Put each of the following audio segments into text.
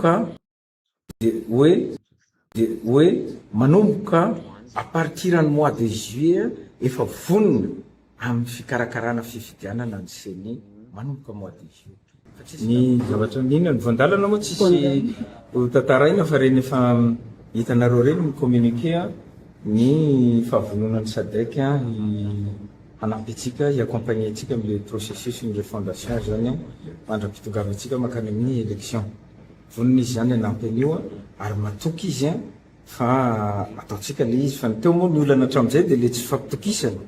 manomboka hoe manomboka à partir ny mois de juillet efa vonona amin'ny fikarakarana fifidianana ny seni manomboka mois de juillet. Ny zavatra nina ny voandalana moa tsisy tantaraina fa reny efa hitanareo reny ny communiqué ny fahavononan'ny SADC hanampy antsika hiaccompagner antsika am'le processus ny refondation zany mandram-pitongavatsika makany amin'ny élection. Vonona izy zany hanampy an'io ary matoky izy fa ataontsika le izy fa ny teo moa ny olana hatramin'izay dia le tsy fampitokisana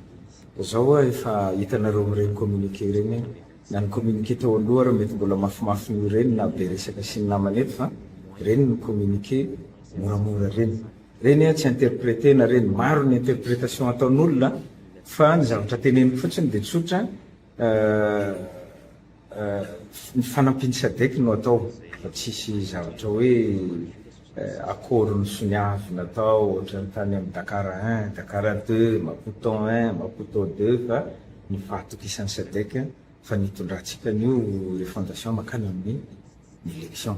zao efa hitanareo amin'ireny communiqué reny na ny communiqué teo aloha raha mety mbola mafimafy ny reny na be resaka sy ny namany eto fa reny ny communiqué moramora reny tsy interprété na reny maro ny interprétation ataon'olona fa ny zavatra teneniko fotsiny dia tsotra ny fanampiny SADC no atao fa tsisy zavatra hoe akory ny soniavy natao ohatra ny tany amin'ny Dakar 1, Dakar 2, Maputo 1, Maputo 2 fa ny fahatokisan'ny SADC fa nitondrantsika nio refondation makany amin'ny élection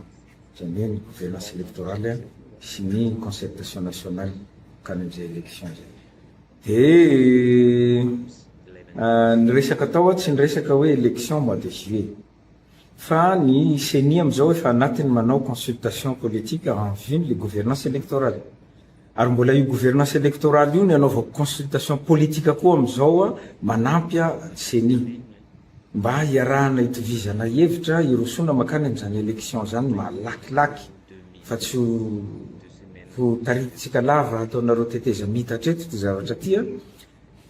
zany hoe ny gouvernance électorale sy ny concertation nationale makany amin'izay élection zay. Dia ny resaka atao tsy ny resaka hoe élection mois de juillet fa ny CENI am'izao efa anatiny manao consultation politique en vue le gouvernance électorale ary mbola io gouvernance électorale io ny anaovako consultation politique koa am'izao manampy CENI mba hiarahana itovizana hevitra irosona makany amin'izany élection zany malakilaky fa tsy ho tarititsika lava ataonareo teteza mitatra eto ty zavatra tia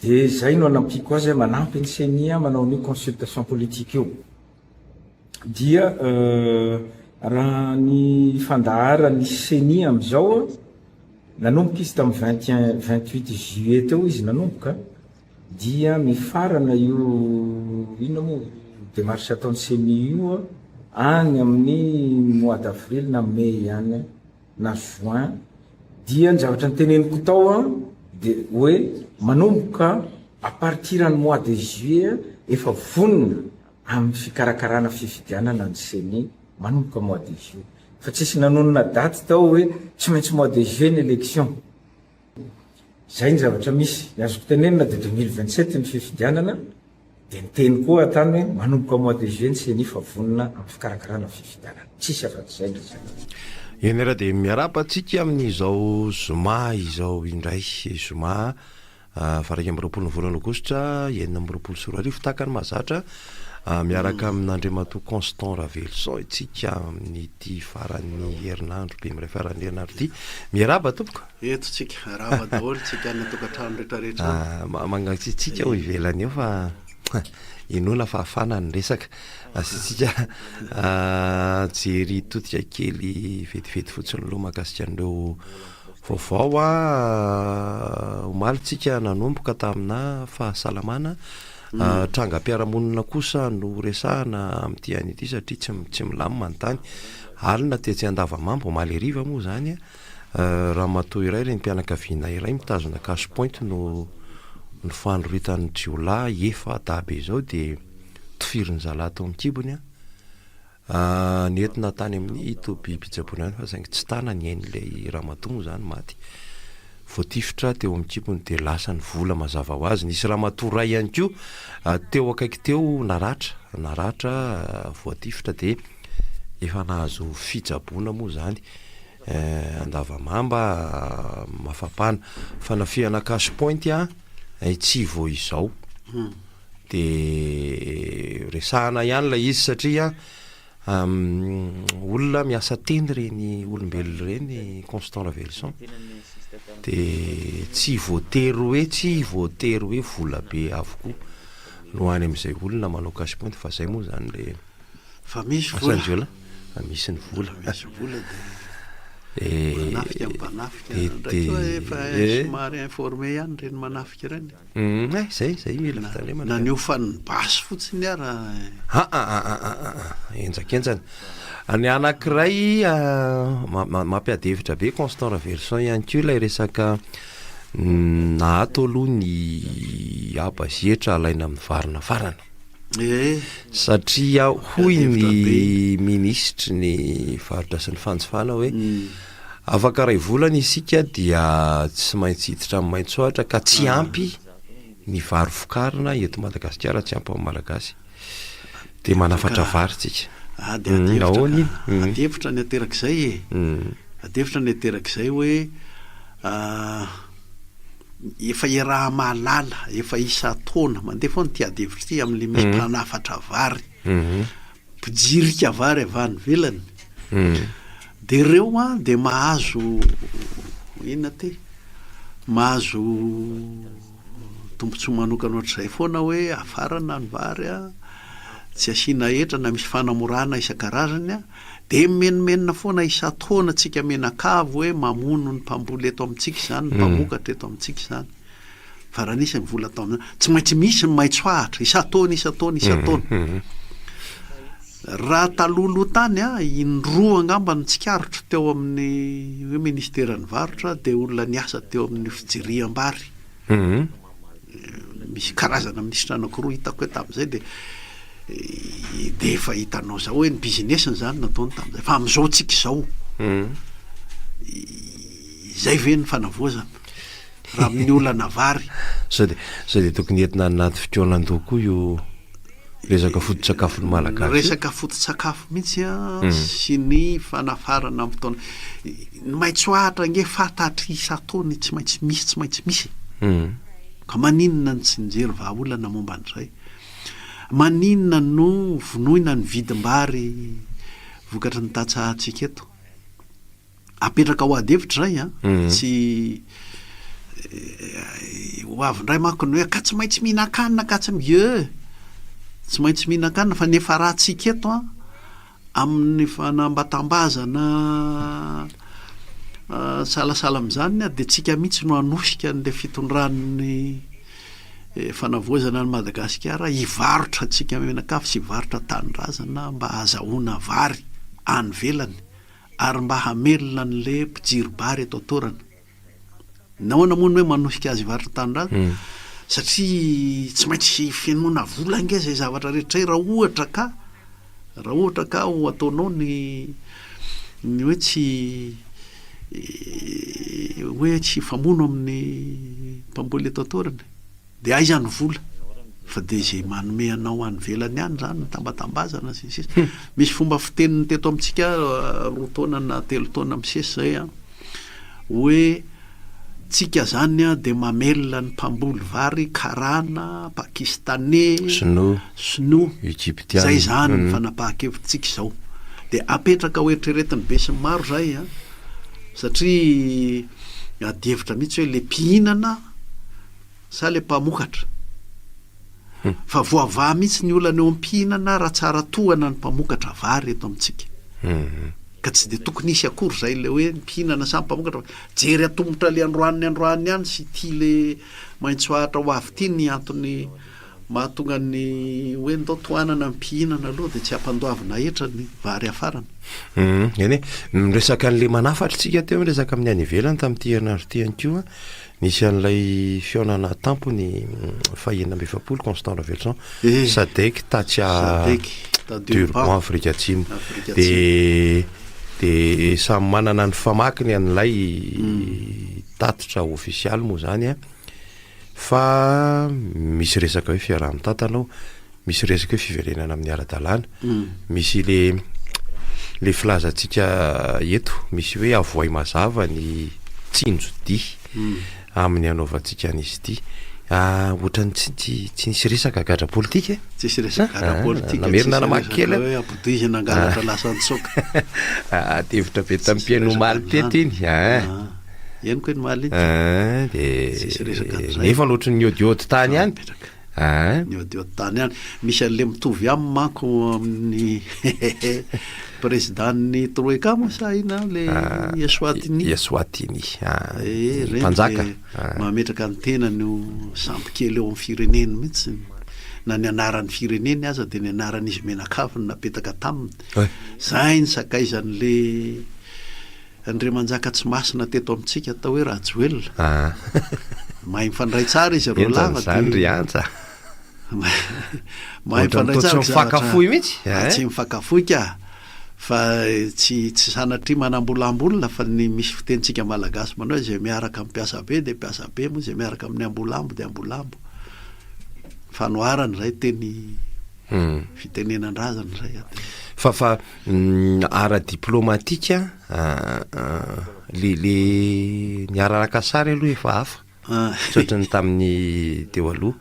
dia zay no anampiko azy manampy ny CENI manao ny consultation politique io. Dia raha ny fandahara ny CENI am'izao nanomboka izy tamin'ny 28 juillet teo izy nanomboka dia mifarana io ino moa démarche ataon'ny CENI io any amin'ny mois d'avril na mai ihany na juin dia ny zavatra ny teneniko tao dia hoe manomboka à partir ny mois de juillet efa vonona amin'ny fikarakarana fifidianana ny CENI manomboka mois de juillet fa tsisy nanonona daty tao hoe tsy maintsy mois de juillet ny élection. Zay ny zavatra misy ny azoko tenenina dia 2027 ny fifidianana dia ny teny koa atany hoe manomboka mois de juillet ny CENI fa vonona amin'ny fikarakarana fifidianana tsisy afa-tsy zay. Eny raha dia miarapantsika amin'izao zoma izao indray zoma faraika amby roapolo ny volana aogositra enina amby roapolo sy roa arivo tahakany mahazatra miaraka amin'Andriamatoa Constant Ravelson itsika amin'ity faran'ny herinandro be miray faran'ny herinandro ity miaraba tompoka eto tsika raba daholo tsika ny tokantrano rehetrarehetra mangatsitsika ho ivelany eo fa inona fahafana ny resaka asitsika jery totika kely vetivety fotsiny aloha mahakasika an'ireo vaovao omalitsika nanomboka tamina fahasalamana trangam-piarahamonina kosa no resahana amin'ity an'ity satria tsy milamy manontany alina tetsy Andavamambo omaly ariva moa zany ramatoa iray reny mpianakaviana iray mitazona cash point no fandroitan'ny jiolay efa dabe zao dia tofirin'ny zalahy tao mikibony nentina tany amin'ny Toby-Pitsaboina any fa saingy tsy tanany ain'ilay ramatoa moa zany maty voatifitra teo amikibony dia lasa ny vola mazava ho azy. Nisy ramatoa ray ihany koa teo akaiky teo naratra voatifitra dia efa nahazo fijaboana moa zany Andavamamba mafapana fanafiana cash point tsy vo izao dia resahana ihany la izy satria olona miasa teny reny olombelona reny Constant Ravelson dia tsy voatery hoe vola be avokoa no any amin'izay olona manao cash point fa zay moa zany le fa misy vola misy ny vola manafika ndraiky somary informé ihany reny manafika reny zay mila fitalemana na niofan'ny basy fotsiny ara enjakenjany ny anankiray mampiadevitra be Constant Ravelson ihany koa ilay resaka nahato aloha ny abazietra alaina amin'ny varina farana satria hoy ny ministry ny varotra sy ny fanjifana hoe afaka ray volana isika dia tsy maintsy hiditra amin'ny maintsoatra ka tsy ampy ny vary fokarina eto Madagasikara, tsy ampy amin'ny malagasy de manafatra vary tsika. De adevitra ny aterak'izay adevitra ny aterak'izay hoe efa iaraha mahalala, efa isa taona mandeha foana ty adevitra ty amin'le misy mpanafatra vary, mpijirika vary avy any velany, de reo de mahazo inona ty, mahazo tombontsoa manokana ohatr'izay foana hoe afarana ny vary tsy asiana etra na misy fanamorana isan-karazany de menomenina foana isa taona tsika menakavo hoe mamono ny mpamboly eto amintsika zany, ny mpamokatra eto amintsika zany. Faranisa ny vola tao amin'izany tsy maintsy misy ny maitsoahatra isa taona. Raha taloloha tany indroa angamba ny tsikaritro teo amin'ny hoe ministeran'ny varotra de olona niasa teo amin'ny fijiriam-bary. Misy karazana ministra anankiroa hitako hoe tamin'izay de efa hitanao zao hoe ny business zany nataony tamin'izay, fa amin'izao tsika izao zay ve ny fanavoazana raha amin'ny olana vary. Sao de tokony entina anaty fotoanan-doha koa io resaka foto-tsakafon'ny malagasy, resaka foto-tsakafo mihitsy sy ny fanafarana amin'ny fotoana ny maitsoahatra nge fantatry isa taona tsy maintsy misy ka maninona ny tsy nijery vahaolana momba an'izay, maninona no vonoina ny vidim-bary vokatra ny tatsahantsika eto apetraka ho adevitra zay tsy ho avindray manko ny hoe ka tsy maintsy mihinan-kanina ka tsy maintsy mihinan-kanina fa nefa rahantsika eto amin'ny fanambatambazana salasala amin'izany de tsika mihitsy no anosika n'le fitondran'ny fanavoazana ny Madagasikara hivarotra tsika menakafo sy hivarotra tanindrazana mba hahazahoana vary any velany ary mba hamelona n'le mpijiry-bary eto atorana. Nahoana moa ny hoe manosika azy hivarotra tanindrazana satria tsy maintsy fienoana vola nge zay zavatra rehetra raha ohatra ka ho ataonao ny hoe tsy famono amin'ny mpamboly eto atorana de aiza ny vola fa de zay manome anao any velany any zany ny tambatambazana sisy. Misy fomba fiteniny teto amintsika 2 taona na 3 taona misesy zay hoe tsika zany de mamelona ny mpamboly vary karana, pakistanais, sinoa, egyptian, zay zany ny fanapahan-kevitsika izao de apetraka hoeritreretiny be sy maro zay satria adevitra mihitsy hoe le mpihinana sa le mpamokatra fa voavaha mihitsy ny olana eo am-pihinana raha tsara tohana ny mpamokatra vary eto amintsika ka tsy de tokony isy akory zay le hoe mpihinana sa mpamokatra jery atombotra le androany any sy ty le maintsoahatra ho avy ty ny antony mahatonga ny hoe ndao tohanana mpihinana aloha de tsy ampandoavina etra ny vary afarana. Eny miresaka an'le manafatra tsika teo miresaka amin'ny any ivelany tamin'ity herinandro ty ihany koa nisy an'ilay fihaonana tampony faha 9 Constant Lavelson Sadek Tatia Durban Afrika Atsimo de samy manana ny famakiny an'ilay tatitra ofisialy moa zany fa misy resaka hoe fiaraha-mitantanao, misy resaka hoe fiverenana amin'ny ara-dalàna, misy le filazantsika eto misy hoe avoay mazava ny tsinjody amin'ny anaovantsika an'izy ity ohatrany tsy nisy resaka gadra politika tsisy resaka gadra politika namerina namaky kely ampodizina angalatra lasa antsoka tevitra be tamin'ny mpiaino omaly tety iny eny koa ny maly de nefa loatra ny odiody tany any ny odiody tany any misy an'le mitovy aminy manko amin'ny présidenty Troika moa sa ina le Eswatini mpanjaka mametraka ny tenany sampy kely eo amin'ny fireneny mihitsy na ny anaran'ny fireneny aza de ny anaran'izy menakavy napetaka taminy zay ny sakaizan'le Andre manjaka tsy masina teto amintsika atao hoe Rajoelina mahay mifandray tsara izy ro lava zany ry anja Tsy mifakafoy mihitsy tsy mifakafoy ka fa tsy sanatry manambolambolona fa ny misy fitentsika malagasy manao zay miaraka ampiasa be de piasa be moa zay miaraka amin'ny ambolambo de ambolambo fanoarany zay teny fitenenandrazany zay fa ara-diplomatika le niararaka sary aloha efa hafa sotrany tamin'ny teo aloha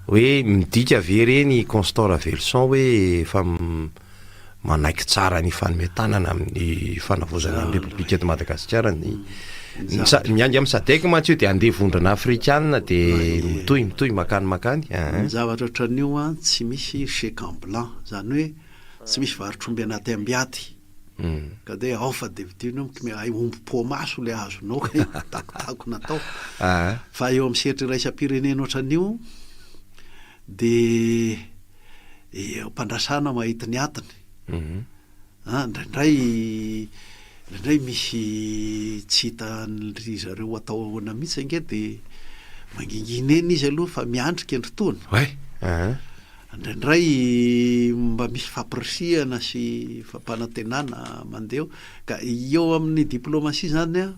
hoe midika vereny Constant Ravelson hoe fa manaiky tsara ny fanometanana amin'ny fanavozana ny Repoblika de Madagasikara miangy amin'ny sadaiky mantsy io de andeha vondrana afrikanina de mitoy makany ny zavatra ohatran'io tsy misy chèque en blanc zany hoe tsy misy varotromby anaty ambiaty ka de ao fa devidino omby pomaso le azonao takotako natao fa eo amin'ny sehatry raisam-pirenena ohatran'io de mpandrasana mahita ny atiny ndraindray misy tsy hitan'ry zareo atao ahoana mihitsy ange de mangingineny izy aloha fa miandrika androtoany ndraindray mba misy fampirisihana sy fampanantenana mandeo ka eo amin'ny diplomasia zany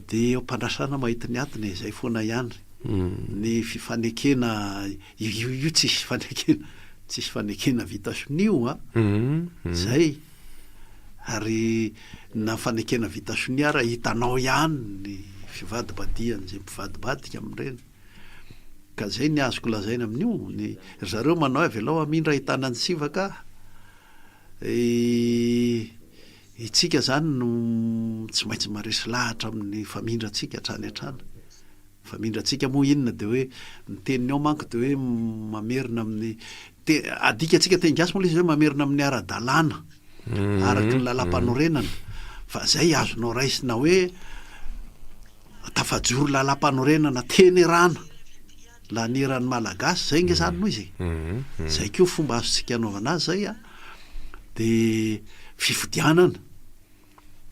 de eo mpandrasana mahita ny atiny zay foana ihany ny fifanekena io tsisy fanekena vita sonio zay ary na fanekena vita sonia raha hitanao ihany ny fivadibadiany zay mpivadibadika am'ireny ka zay ny azoko lazaina amin'io ny zareo manao avy alao amindra hitanany sivaka itsika zany no tsy maintsy maresy lahatra amin'ny famindratsika hatrany hatrany famindratsika moa inona de hoe ny teniny ao manko de hoe mamerina amin'ny adikatsika tengasy moa le izy hoe mamerina amin'ny ara-dalàna araky ny lalam-panorenana fa zay azonao raisina hoe tafajoro lalam-panorenana tenerana la neran'ny malagasy zay nge zany noho izy zay keo fomba azotsika anaovana azy zay de fifidianana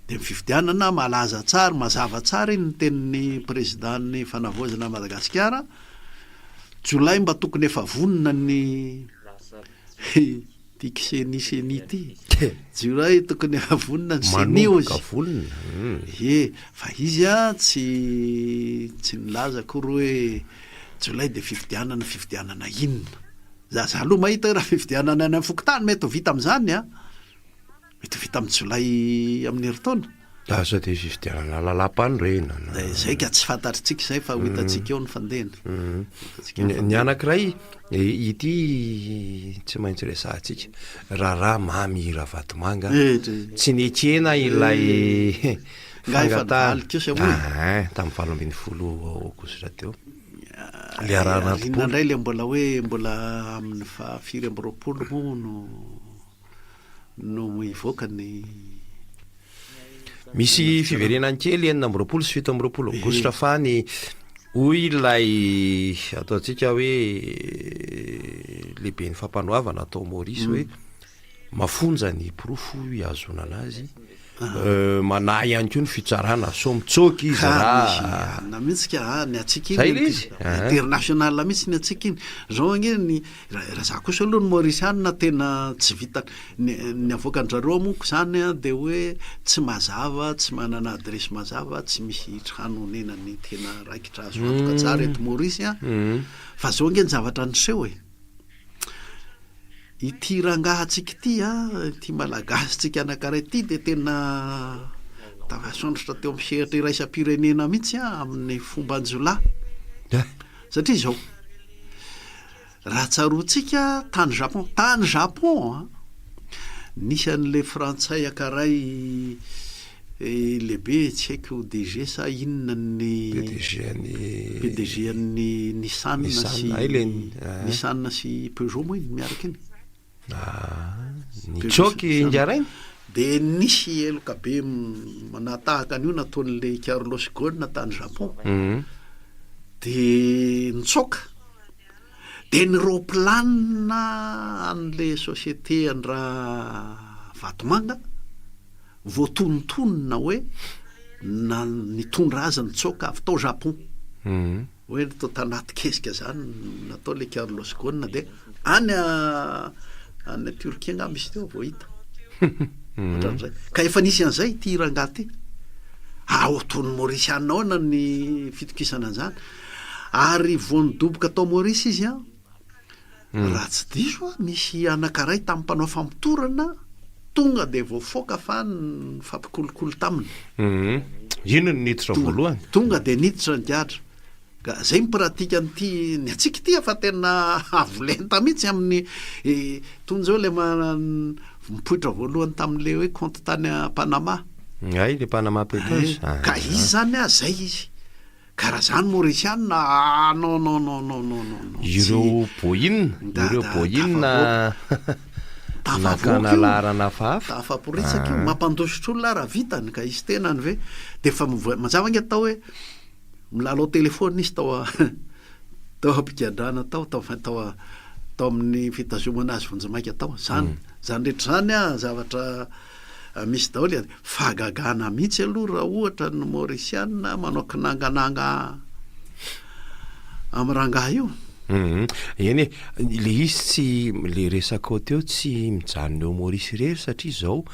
de mififidianana malaza tsara mazava tsara iny ny tenin'ny présidentny fanavozana Madagasikara jolay mba tokony efa vonina ny tikseni ty jolay tokony efa vonina ny senio izy fa izy tsy nilaza kory hoe jolay de fifidianana inona za aloha mahita raha fifidianana any amin'ny fokotany mety ho vita am'zany mety ho vita amin'ny jolay amin'ny heritaona asa de fifidianana lalam-panorenana zay ka tsy fantatritsika zay fa ho hitatsika eo ny fandehany ny anankiray ity tsy maintsy resahatsika raha mamy Ravatomanga tsy nekena ilay tamin'ny 20 aogositra teo le inandray le mbola amin'ny firy amby roapolo moa no ivoaka ny misy fiverenany kely 4 sy 7 aogositra fa ny hoy ilay ataotsika hoe lehibe ny fampanoavana atao Maurice hoe mafonja ny profo iazonana azy mana ihany koa ny fitsarana somitsoky izy raha na mihitsy ka ny atsika iny international mihitsy ny atsika iny zao ange ny raha za kosa aloha ny Mauriciana tena tsy vita ny avoakan-drareo monko zany de hoe tsy mazava tsy manana adresy mazava tsy misy tranonenany tena raikitra azo antoka tsara eto Maurice fa zao ange ny zavatra niseho ity rangahatsika ty malagasy tsika anankiray ty de tena tafasondrotra teo amin'ny sehatra iraisam-pirenena mihitsy amin'ny fomba anjola satria zao raha tsaroantsika tany Japon nisy an'le frantsay akaray lehibe tsy haiko DG sa inona ny PDG an'ny Nissan sy Peugeot moa iny miaraka iny nitsoky injarainy de nisy eloka be manatahaka an'io nataon'le Carlos Ghosn tany Japon de nitsoka de ny roplanina an'le société an'raha Vatomanga voatonontonona hoe nitondra azy nitsoka avy tao Japon hoe tao tanaty kesika zany natao le Carlos Ghosn de any Turquie nga misy teo vao hita ohatran'izay ka efa nisy an'izay ty rangahy ty tony Mauritiana ao na ny fitokisana an'izany ary voanidoboka tao Maurice izy raha tsy diso misy anankiray tamin'ny mpanao fampitorana tonga de voafoaka fa ny fampikolokolo taminy ino ny niditra voalohany tonga de niditra ny diatra ka zay mipratika nyty ny atsika ty fa tena avolenta mihitsy amin'ny tony zao le mipoitra voalohany tamin'le hoe compte tany Panama ay le Panama Papers ka izy zany zay izy karaha zany Mauritiana non ireo boina nakanalarana tafaporitsaka io mampandositra olona raha vitany ka izy tenany ve de fa mazava nge atao hoe milalao telefona izy tao ampigadrana tao amin'ny fitazomana azy vonjamaika tao zany rehetra zany zavatra misy daholy fahagagana mihitsy aloha raha ohatra ny Mauritiana manao kinangananga am'rangaha io eny le izy tsy le resakao teo tsy mijanona eo Maurice irery satria zao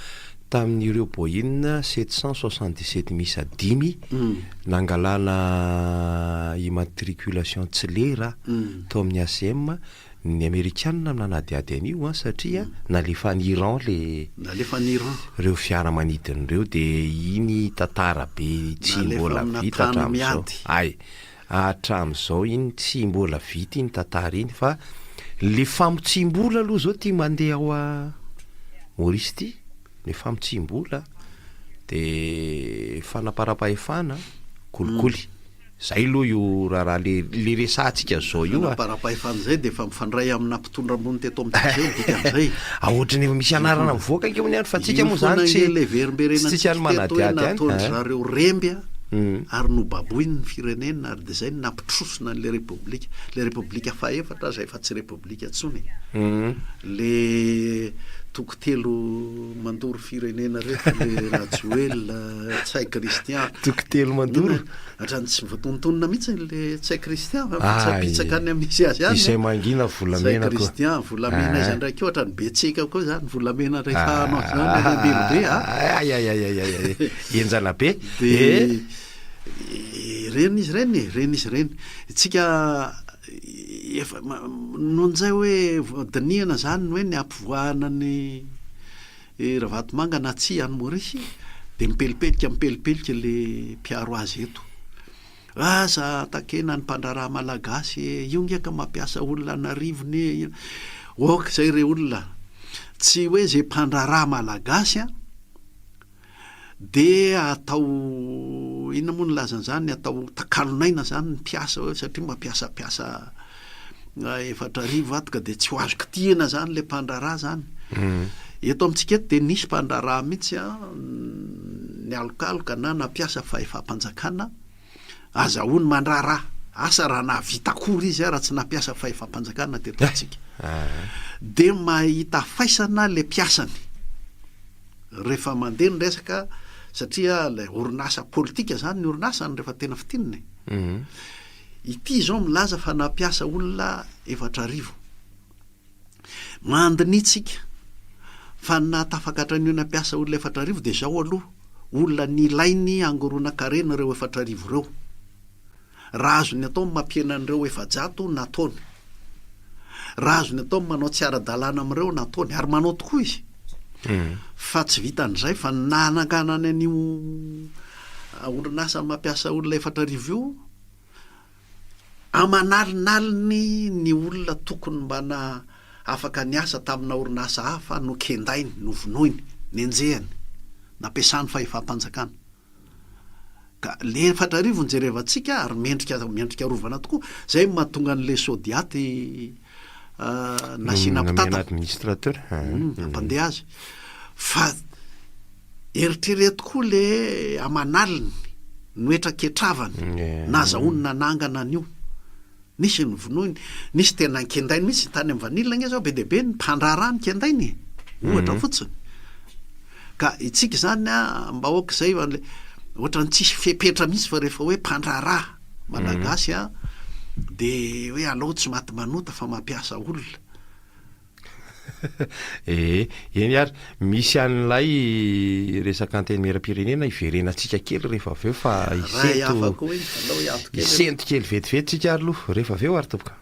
tamin'ireo boina 777 misy 10 nangalana immatriculation tsy lera tao amin'ny ACM ny Amerikanina nanadiady an'io satria nalefan'ny Iran reo fiaramanidin'ireo de iny tantara be tsy mbola vita hatramin'izao hatramin'izao iny tsy mbola vita iny tantara iny fa le famotsim-bola aloha zao ty mandeha ao a Maurice ty le famotsim-bola de fanaparam-pahefana kolikoly zay aloha io raha le resantsika zao io fanaparam-pahefana zay de fa mifandray amina mpitondra ambony teto amin'izay dikan'izay ohatrany efa misy anarana mivoaka nkeo ny any fa tsika moa zany tsy le verimberena tsika ny manadiady any zareo rembya ary no baboiny ny firenena ary de zay nampitrosona an'le republika faefatra zay fa tsy republika tsony le tokotelo mandoro firenena rehetra le Rajoel Tsay Christian tokotelo mandoro hatrany tsy voatontonona mihitsy le Tsay Christian fapitsaka any amin'izy azy any izay mangina volamena Tsay Christian volamena izy ndraiky ohatrany betseka koa zany volamena rehefa anao zany ay enjana be de reny izy reny tsika efa nohon'izay hoe dinihana zany hoe ny ampivoahana ny Ravatomanga na tsy any Maurice de mipelipelika le mpiaro azy eto za takena ny mpandraraha malagasy io ngeka mampiasa olona narivony zay re olona tsy hoe zay mpandraraha malagasy de atao inona moa ny lazan'zany atao takalonaina zany ny mpiasa hoe satria mampiasa efatra rivo atoka de tsy ho azo kitihana zany le mpandraraha zany eto amintsika eto de nisy mpandraraha mihitsy ny alokaloka na nampiasa fahefam-panjakana azahoany mandraraha asa raha nahavita akory izy raha tsy nampiasa fahefam-panjakana teto amintsika de mahita faisana le mpiasany rehefa mandeha ny resaka satria le orinasa politika zany ny orinasany rehefa tena fitininy ity zao milaza fa nampiasa olona 4,000 mandinitsika fa natafakatra an'io nampiasa olona 4,000 de zao aloha olona nilainy angorona-karena reo 4,000 reo raha azony atao mampiena an'ireo 600 nataony raha azony atao manao tsy ara-dalàna amin'ireo nataony ary manao tokoa izy fa tsy vitan'izay fa nananganany an'io orinasa mampiasa olona 4,000 io amanalinaliny ny olona tokony mbana afaka niasa tamina orinasa hafa no kendainy no vonoiny nenjehany nampiasany fahefam-panjakana ka le 4,000 njerevantsika ary mendrika rovana tokoa zay mahatonga an'le sodiaty nasina pitata administrateur ampandeha azy fa eritrereto koa le amanaliny noetraketravany nazahoany nanangana an'io nisy ny vonoiny nisy tena nkendainy mihitsy tany amin'ny vanilina nge zao be de be ny mpandraraha ny kendainy ohatra fotsiny ka itsika zany mba aoka zay le ohatra ny tsisy fepetra mihitsy fa rehefa hoe mpandraraha malagasy a de hoe alao tsy maty manota fa mampiasa olona eny ary misy an'lay resaka antenimieram-pirenena iverenantsika kely rehefa aveo fa afako hoe alao hoe ato kely isento kely vetivety tsika ary loha rehefa aveo ary toboka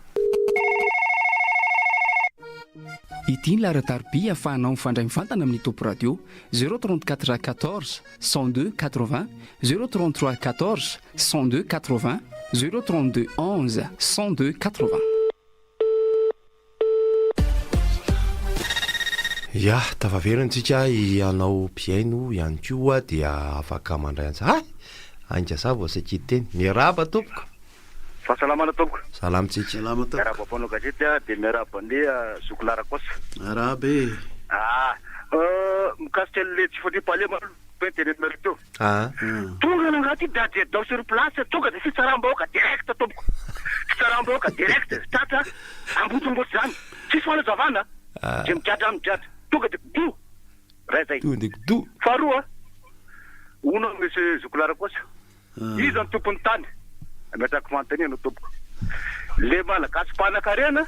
ity ny laratarby ahafahanao mifandray mivantana amin'ny topo radio 034 14 102 80 033 14 102 80 032 11 102 80 ya tafaverontsika ianao mpiaino ihany koa dia afaka mandray ansa anjasa vo sakidy teny miaraba tompoko fahasalamana tompoko salamtsika salama to miaraba mpanao gazety de miaraba nde zokolara kosa arabe mikasika an'le tsy fotipalema pentenenary teo tonga nangati date dao sur place tonga de fitsaram-bahoaka direct tompoko fitsaram-bahoaka direct tata ambotombotsy zany tsisy fanazavana de midratra midratra tonga de do ray zay tonga de do faharoa ono monsieur zokolara kosa izy ny tompony tany ametraka manontany anao tompoko le malagasy mpanan-karena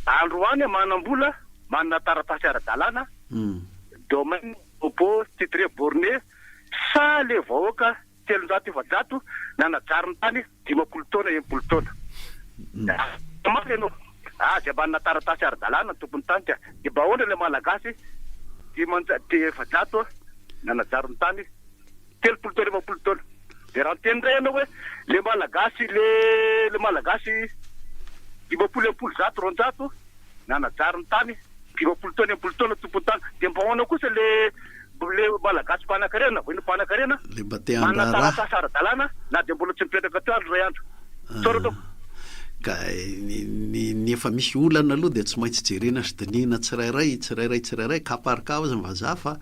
andro any manam-bola manana taratasy ara-dalàna domaine opo titré borné sa le vahoaka 300 nanajariny tany 50 taona 80 taona maky anao zay manana taratasy ara-dalàna tompony tany tia de mba ahoana le malagasy 700 nanajariny tany 30 taona 50 taona de raha teny ray anao hoe le malagasy le malagasy 50 nanajariny tany 50 taona 80 taona tompony tany de mba ahoana kosa le malagasy mpanan-karena voiny mpanan-karena le mba te manana andraraha taratasy ara-dalàna na de mbola tsy mipetraka teo andro ray andro sora toko ka ny efa misy olana aloha de tsy maintsy jerena sy dinina tsirairay kaparika azy vazaha fa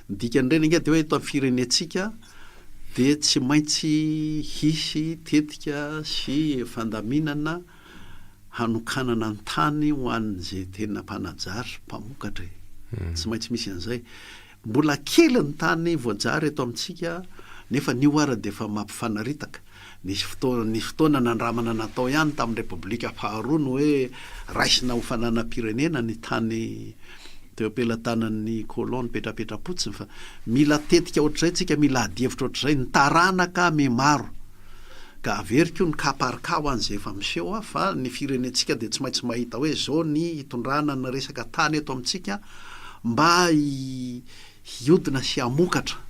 dikan'ireny inga de hoe eto amin'ny firenetsika de tsy maintsy hisy tetika sy fandaminana hanokanana ny tany ho an'izay tena mpanajary mpamokatra tsy maintsy misy an'izay mbola kely ny tany voajary eto amintsika nefa ny oara de efa mampifanaritaka nisy fotoana nandramana natao ihany tamin'ny repoblika faharoa no hoe raisina ho fananam-pirenena ny tany teo ampelantanan'ny colon petrapetrapotsiny fa mila tetika ohatr'izay tsika mila adihevitra ohatr'izay ny taranaka memaro ka averiko ny kaparika ho an'izay efa miseho a fa ny firenetsika de tsy maintsy mahita hoe zao ny hitondrana ny resaka tany eto amintsika mba hiodina sy hamokatra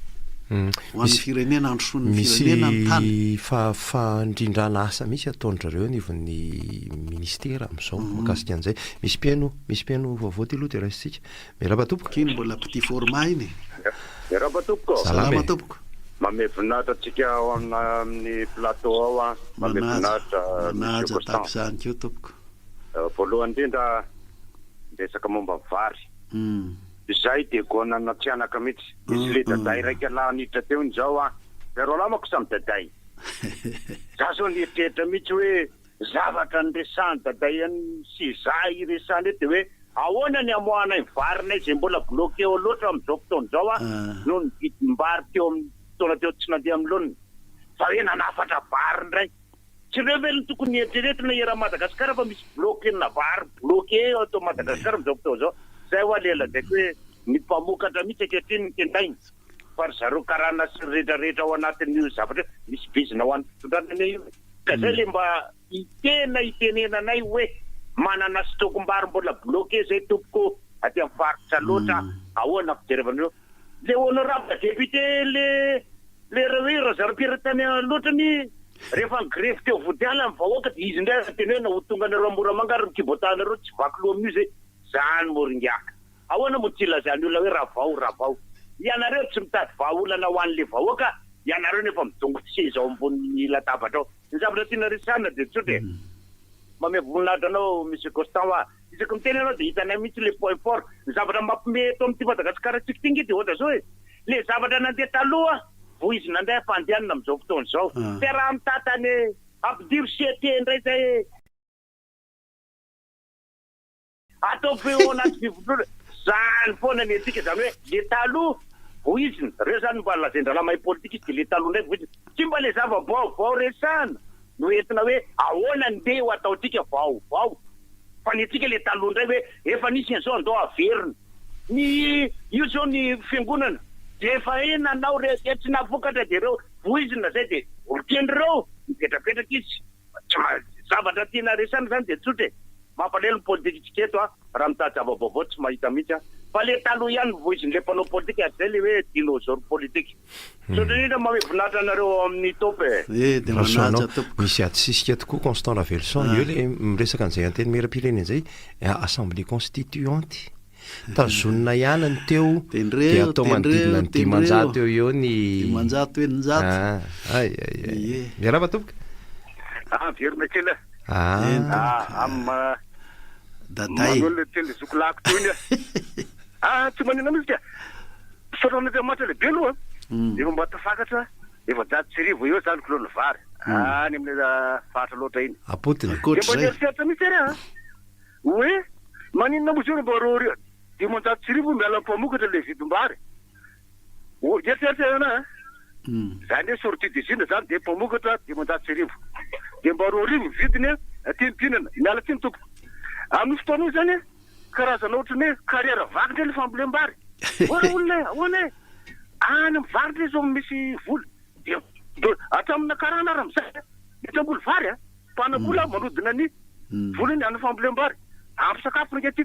ho an'ny firenena androson'ny firenena ny tany misy fandrindrana asa misy ataondrareo nivon'ny ministera am'izao makasika an'izay misy mpiaino vaovao ty aloha de raisitsika miaraba tompoko kiny mbola petit format iny miaraba tompoko salama tompoko mame voninahitra atsika ao amin'ny plateau ao a mame voninahitra manaja takizany keo tompoko voalohany indrindra resaka momba vary izay de gonana tsy anaka mihitsy izy le daday raika lanitra teo ny zao a pero lamako samy daday za zao nietrehitra mihitsy hoe zavatra ny resany daday any sy za iresany e de hoe ahoana ny amoana ny varinay zay mbola bloqué eo loatra amin'izao fotoana zao a no ny vidim-bary teo amin'ny taona teo tsy nandeha amin'ny loniny fa hoe nanafatra vary ndray tsy reo velony tokony eritreretina era Madagasikara fa misy bloqué na vary bloqué eo atao Madagasikara amin'izao fotoana zao zay ho alela daiko hoe ny mpamokatra mihitsy akehitriny ny tendainy fa ry zareo karana sy rehetrarehetra ao anatin'io zavatra misy bizina ho an'ny fitondranana io ka zay le mba itenenanay hoe manana stokom-bary mbola bloqué zay tompoko aty amin'ny faritra loatra ahoana fijerevan'ireo le honorable député le reo zareo-piretany loatrany rehefa grefy teo vodiala ny vahoaka de izy ndray teny hoe na ho tonga nareo Moramangary mikibotanareo tsy vaky loha amin'io zay zany moringaka ahoana mo tsy ilazany olona hoe raha vao ianareo tsy mitady vahaolana ho an'le vahoaka ianareo nefa midongotra seza ao ambony latabatra ao ny zavatra tiana resana de tsotra mame voninahitra anao monsieur Constant wa isaky miteny anao de hitanay mihitsy le point fort ny zavatra mampime eto amin'ity Madagasikara tsika ty ngy de ohatra zao hoe le zavatra nandeha taloha voizy nandray fandehanana amin'izao fotoana zao fa raha mitatany ampidiry siete ndray zay atao feo anaty vivotolo zany foana ny atsika zany hoe le taloha voizina reo zany mba lazaindrala mahay politika izy de le taloha ndray voizina tsy mba le zava-baovao resana no entina hoe ahoana nde ho ataotsika vaovao fa ny atsika le taloha ndray hoe efa nisy an'izao andao averina ny io zao ny fiangonana de efa ena anao re tsy navokatra de reo voizina zay de olokendreo mipetrapetraka izy zavatra tiana resana zany de tsotra mampalelo ny politika eto raha mitady zava-baovao tsy mahita mihitsy fa le taloha ihany voiziny le mpanao politika zay le hoe dinosaure politika sotra indrindra mahay voninahitra anareo amin'ny topy de manaja tompoko misy atsisika tokoa Constant Lavelson io le miresaka an'izay anteny meram-pirenena zay assemblée constituante tazonina ihany ny teo de atao manodidina ny dimanjato eo ny dimanjato eninjato miarahaba tompoko verina kely daday le tele zokolako toy tsy manina mihitsy sorana Andriamanitra lehibe aloha efa mba tafakatra efa jato sy rivo eo zany kilona vary any amin'ny fahatra loatra iny apotiny de mba nieritreritra mihitsy ary hoe maninona moa zio mba rorio dimanjato sy rivo miala mpamokatra le vidim-bary eritreritra ana zany hoe sortie d'usine zany de mpamokatra dimanjato sy rivo de mba roa rivo vidiny tinopinana miala tiny tompo amin'ny fotoana io zany karazana ohatrany hoe carrière vaky le fambolem-bary olona ahoana any amin'ny varitra zao misy vola de atramina karana raha mizay mitsamboly vary mpanabola manodina ny volany any fambolem-bary ampy sakafo nge ty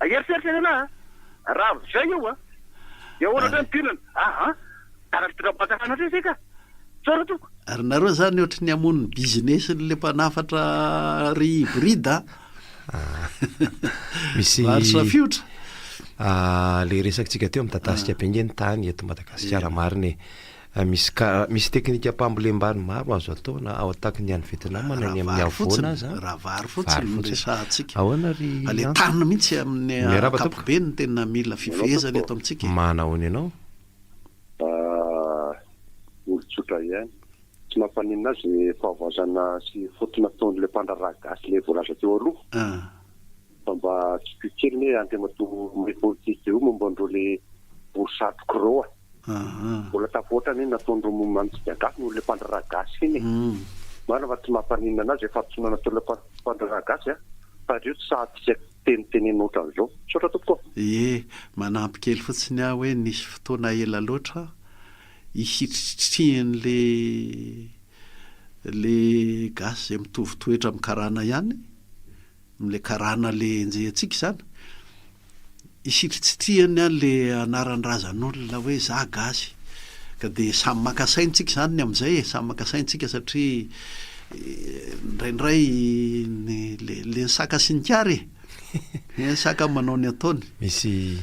eritreritra ana raha zay io de ohatra mipinana tarafitrapatakanatra zay ka tsara toko ary nareo zany ohatra ny amon'ny business le mpanafatra ry hybride misy varitra fiotra le resakytsika teo mitatahasika pengeny tany eto Madagasikara mariny misy teknika mpambolem-bary maro azo ataona ao ataky ny any Vietnam na ny amin'ny avoana za raha vary fotsiny resahantsika ahoana ry ale tanina mihitsy amin'ny ankapobeny tena mila fivezana eto amintsika manaony ianao olotsotra ihany tsy mampanina azy fahavazana sy fotona taon'le mpandraraha gasy le voalaza teo aloha fa mba tsy kely hoe andriamato may politika io momba andreo le borsatroka reo mbola tafoatrany nataondreo manitsika gasy no le mpandraraha gasy iny mana fa tsy mampanina anazy efa atsonana tao le mpandraraha gasy fa reo tsy sahatsika tenitenena ohatran'izao sotra tokoa manampy kely fotsiny aho hoe nisy fotoana ela loatra ihitritritihany le gasy zay mitovitoetra amin'ny karana ihany am'le karana le njehantsika zany isitritsitrihany any le anaran-drazan'olona hoe za gasy ka de samy makasaintsika zany ny am'izay samy makasaintsika satria indraindray le saka sy ny kary ny saka manao ny ataony misy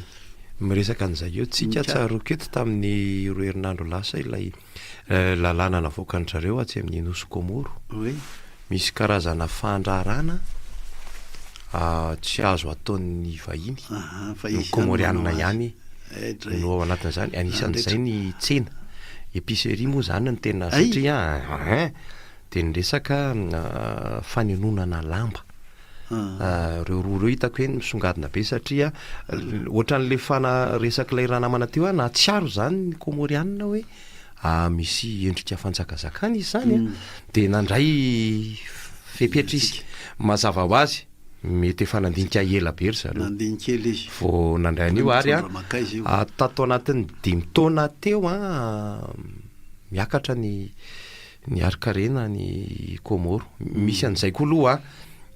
miresaka an'izay eo tsika tsaroketo tamin'ny roa herinandro lasa ilay lalàna navoakan'zareo atsy amin'ny Nosy-Komoro misy karazana fandrarana tsy azo ataon'ny vahiny komorianina ihany no ao anatin'izany anisan'izay ny tsena épicerie moa zany ny tena satria de nyresaka fanenonana lamba reo roa reo hitako hoe misongadina be satria ohatran'le resaky ilay raha namana teo na tsiaro zany ny komorianina hoe misy endrika fanjakazakana izy zany de nandray fepetra izy mazava ho azy mety efa nandinika ela be ry zareo nandinikely izy vo nandray an'io ary tato anatin'ny 5 taona teo miakatra ny arikarena ny Komoro misy an'izay koa aloha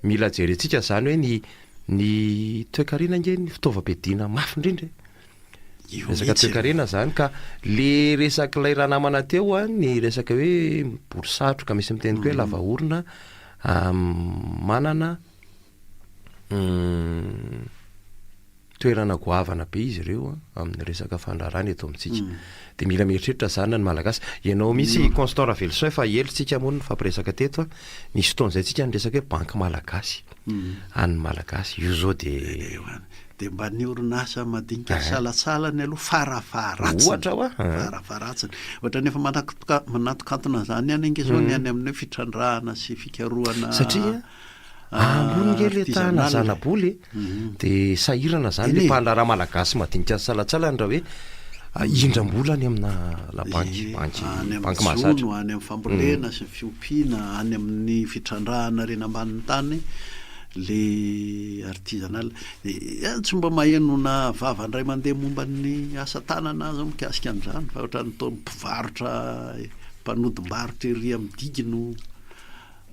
mila jerentsika zany hoe ny toekarena nge ny fitaovam-piadiana mafy indrindra resaka toekarena zany ka le resaka ilay raha namana teo ny resaka hoe borisatroka misy miteniko hoe lava orona manana toerana goavana be izy ireo amin'ny resaka fandrarana eto amintsika de mila mieritreritra zany ny malagasy ianao misy Constant Lavelson efa elontsika moa ny fampiresaka teto nisy fotoan'izay tsika ny resaka hoe banky malagasy any malagasy io zao de mba ny orinasa madinika salatsalany aloha farafaratsiny ohatra nefa manatokantona zany any ange zao ny any amin'ny fitrandrahana sy fikaroana satria ambony le tana zanaboly de sahirana zany le mpandraraha malagasy madinika salatsalany raha hoe indram-bola any amina labanky any banky amin'ny mahazatra zono any amin'ny fambolena sy ny fiompiana any amin'ny fitrandrahana reny ambanin'ny tany le artisanal tsy mba mahenona vavandray mandeha momba ny asa tanana zao mikasika an'izany fa ohatra ny tao mpivarotra mpanodim-barotra ery amin'ny digino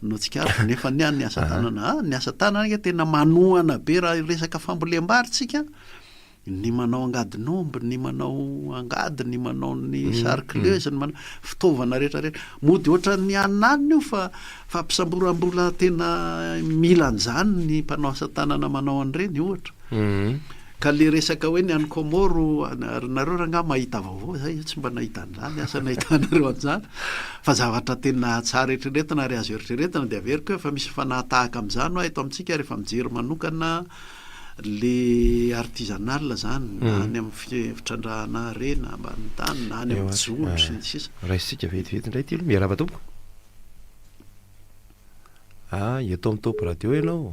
no tsikaro nefa ny any asa tanana ny asa tanana tena manohana be raha resaka fambolem-bary tsika ny manao angadin'omby ny manao angady ny manao ny sarikleuse ny manao fitaovana rehetrarehetra mody ohatra ny anany io fa fampisamborambola tena mila an'izany ny mpanao asa tanana manao an'ireny ohatra ka le resaka hoe ny any Komoro ary nareo raha nga mahita vaovao zay tsy mba nahita an'izany asa nahitanareo an'izany fa zavatra tena tsara eritreretina ary azo eritreretina dia averiko hoe fa misy fanatahaka amin'izany ho eto amintsika rehefa mijery manokana le artisanal zany any amin'ny fitrandrahana rena ambany tany na any amin'ny zono sy ny sisa raisitsika vetivety indray ty alo miarava tompoko eto amin'ny Top Radio ianao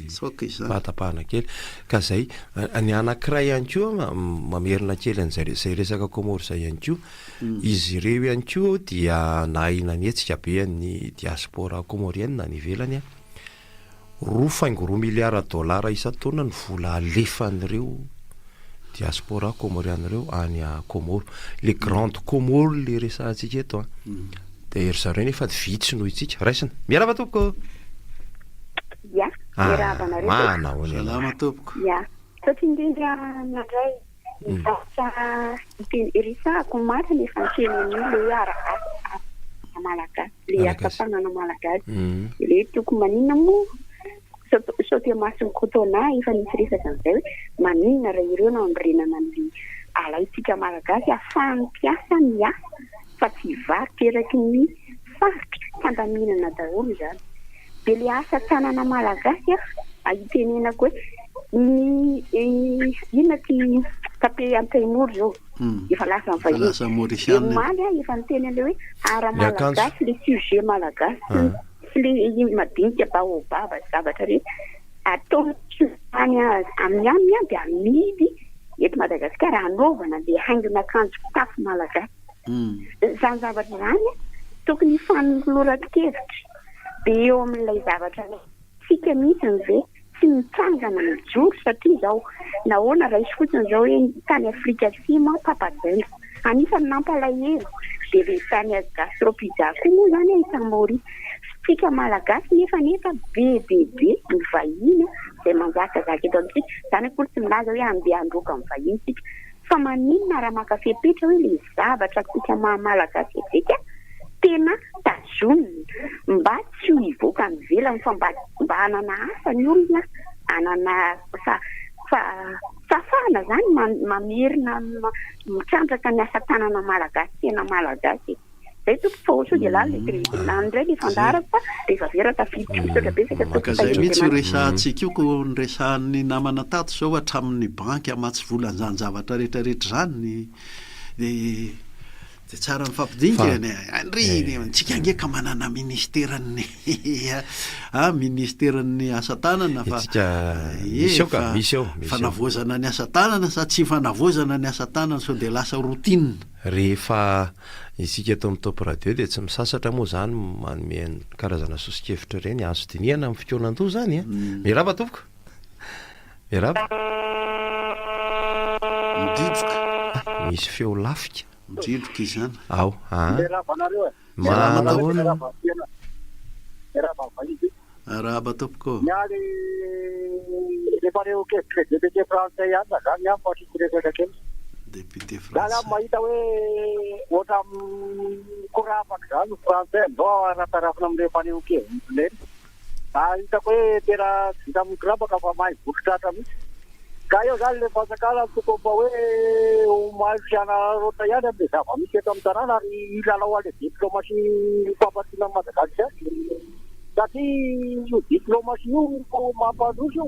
tsoka izany fahatapahana kely ka zay ny anankiray ihany koa mamerina kely an'izay resaka Komoro zay ihany koa izy ireo ihany koa dia nahina ny hetsika be ny diaspora komorienne ny ivelany 2.3 miliara $, isan-taona ny vola alefan'ireo diaspora komoriana ireo any Komoro le grande Komoro le resahantsika eto dia ery zareo nefa vitsy noho itsika raisina miarava tompoko mana hoany salama tompoko satria indrindra mandray mivarotra irisahako marina efa niteny le malagasy le asa tanana malagasy le toko maninona moa sauté masony cotona efa nisy resaka an'izay hoe maninona raha ireo na andrenana ny alaitsika malagasy ahafahany mpiasa ny asa fa tsy varotra eraky ny faritra fandaminana daholo izany dia le asa tanana malagasy ahitenenako hoe inona ty tape antaimoro zao efa lasa mivahiny maly efa niteny an'le hoe ara malagasy le sujet malagasy le madinika baobaba zavatra rehetra atao any amin'ny aminy dia amidy eto Madagasikara anaovana dia haingona akanjo fitafy malagasy izany zavatra izany tokony fanoloran-kevitra dia eo amin'ilay zavatra sika mihitsy ve tsy mitsangana mijoro satria zao nahoana raisy fotsiny zao hoe tany Afrika Atsimo papadela anisany nampalahelo dia le tany gastropizza koa moa zany Samori sika malagasy nefa be ny vahiny izay manjakazaka eto amintsika izany koa tsy milaza hoe andeha androka amin'ny vahiny sika fa maninona raha makafepetra hoe le zavatra sika malagasy tsika tena tazonina mba tsy ho ivoaka ny velany fa mba hanana asa ny olona hanana fafana zany mamerina mitrandraka ny asa tanana malagasy tena malagasy zay toko fa ohatry dia la andray le fandarako fa rehefa vera tafiditra besaka maka zay mihitsy resahantsika io ko ny resahan'ny namana tato zao hatramin'ny banky amatsy volan'izany zavatra rehetrarehetra zany dia tsara mifampidinika tsika angeka manana ministeran'ny ministeran'ny asa tanana fanavoazana ny asa tanana sa tsy fanavoazana ny asa tanana sao dia lasa routine rehefa isika eto amin'ny Top Radio dia tsy misasatra moa zany manome karazana sosikevitra ireny azo dinihana amin'ny fikonan-doha zany miarava tompoko miarava midrivoka misy feo lafika midrivoka izany manahoana araba tompoko député français mahita hoe ohatra korapaka zany français zao aratarafina amin'ireo mpanehoke len hitako hoe tena vita amin'ny korapaka fa mahay vokitratra mihitsy ka eo zany le fasakala tokomba hoe mafiana rota ihany am'le zava-misy eto amin'ny tanàna ary ilalao ale diplomatie fampatina Madagasikara satria io diplomatie io mampandroso io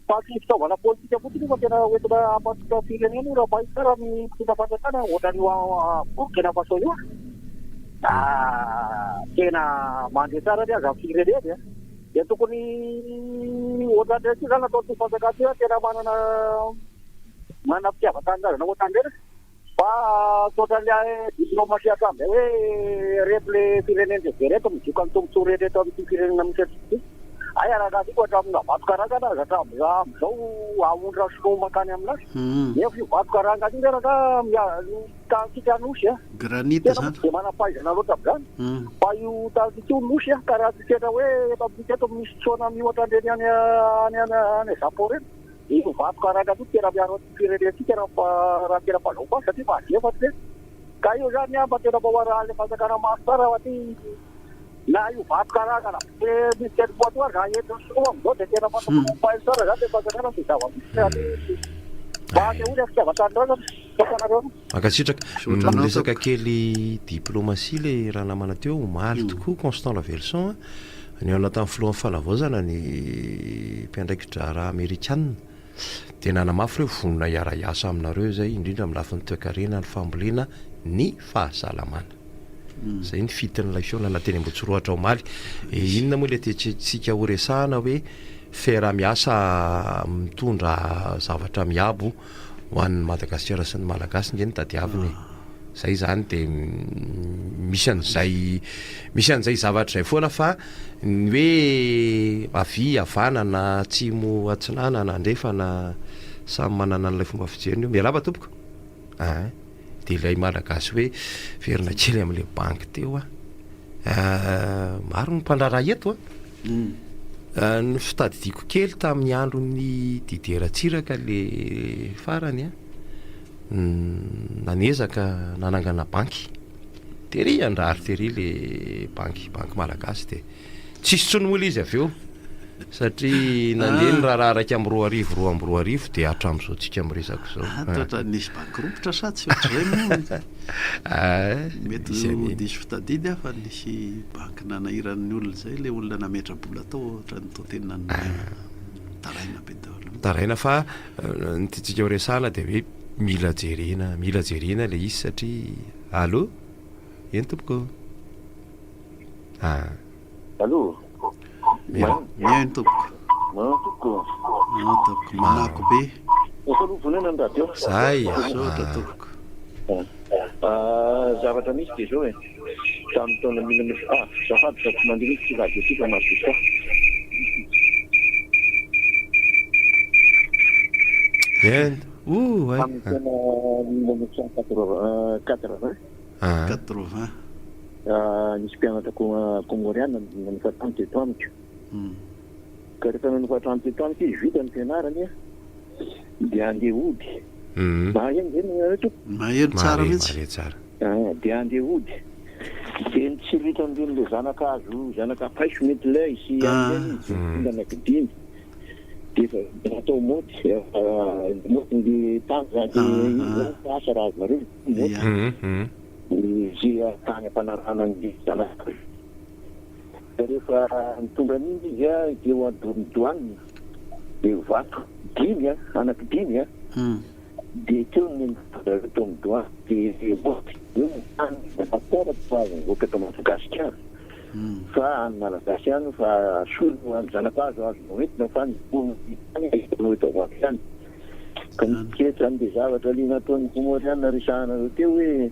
fa tsy fitaovana politika fotsiny fa tena hoentina hampatotra firenena raha mahita raha mitondra fanjakana ohatra ny Burkina Faso io tena mandeha tsara ny aza firenena dia tokony ohatra ndreky zany atao ty fanjakana io tena manana manam-pitiavan-tanindrazana ohatrandreny fa toatrany diplomasia hatramin'izay hoe reto le firenen'lehibe reto mizoka ny tombontsoa reto amin'ity firenena misy atsika ay arahan'azy hatramin'ny vato karangana azy hatramin'izao ahondra sinoa makany aminazy nefa io vato karanga io reraka tansika nosy granita zany de manampaizana loatra amin'izany fa io tansika io nosy karaha tsiketra hoe eto amintsika eto misy tsoana miohatrandreny any Japon reny io vato karanga io tena miaro firenentsika raha tena fanao fa satria mahadefatra ka io zany mba tena mahoara le fanjakana maso tsara aty na io vato karangana misy tenipoatoa raha entiny soa amizao de tena mampahay tsara zany le fanjakana de zava-misy makasitraka resaka kely diplomasia le raha namana teo omaly tokoa Constant Lavelson ny ao anatin'ny filohan'ny falavozana ny mpiandraikitra raha amerikanina dia nanamafy reo vonona iara-iasa aminareo zay indrindra amin'ny lafin'ny toe-karena ny fambolena ny fahasalamana zay ny fitin'ilay fiona na teny Ambotsoroatra omaly inona moa le tsika ho resahana hoe fiara-miasa mitondra zavatra miabo ho an'ny Madagasikara sy ny Malagasy nge ny tadiaviny zay zany de misy an'izay zavatra zay foana fa ny hoe avy avana na tsimo atsinana na andrefa na samy manana n'ilay fomba fijeriny io miaraba tompoko de ilay Malagasy hoe verina kely amin'le banky teo maro ny mpandrara eto ny fitadidiako kely tamin'ny andron'ny dideratsiraka le farany nanezaka nanangana banky tery andrary tery le banky Malagasy de tsisy tsonimola izy avy eo satria nandeha ny raha raiky amin'ny 2 de hatramin'izao tsika miresako zao toatra nisy bankiropotra sa tsy ohatr'izay mety diso fitadidy fa nisy banky nanahiran'ny olona zay le olona nametra-bola tao ohatra ny totenina taraina be daholo taraina fa ny titsika ho resahana de hoe mila jerena le izy satria allo eny tompoko allo mihaino tompoko tompoko manako be vonena ny radio zay sotra tompoko zavatra misy de zao tamin'ny taona 1900 zafady za tsy mandeha misy tsy radio tsika mazika tamin'ny taona 1980 nisy mpianatra komoriana nanofatrano teto amiko ka rehefa nanofatrano teto amiko izy vita ny fianarany de andeha ody maheno zany to maheno tsara mihitsy de andeha ody de nitsirita am'le zanaka paiso mety lay sy am'le anakidimy de natao moty le tany zany asa raha azonareo izy tany ampanarana ny zanaka rehefa nitonga an'iny izy de ho adoronidoaniny de vato dimy anakidimy de teo to midoany de moty fa voaka eto Madagasikara fa any Malagasy any fa solo any zanakazo azo noentina fa noeto avaky any ka nikety zany de zavatra li nataon'ny komoriana resahanareo teo hoe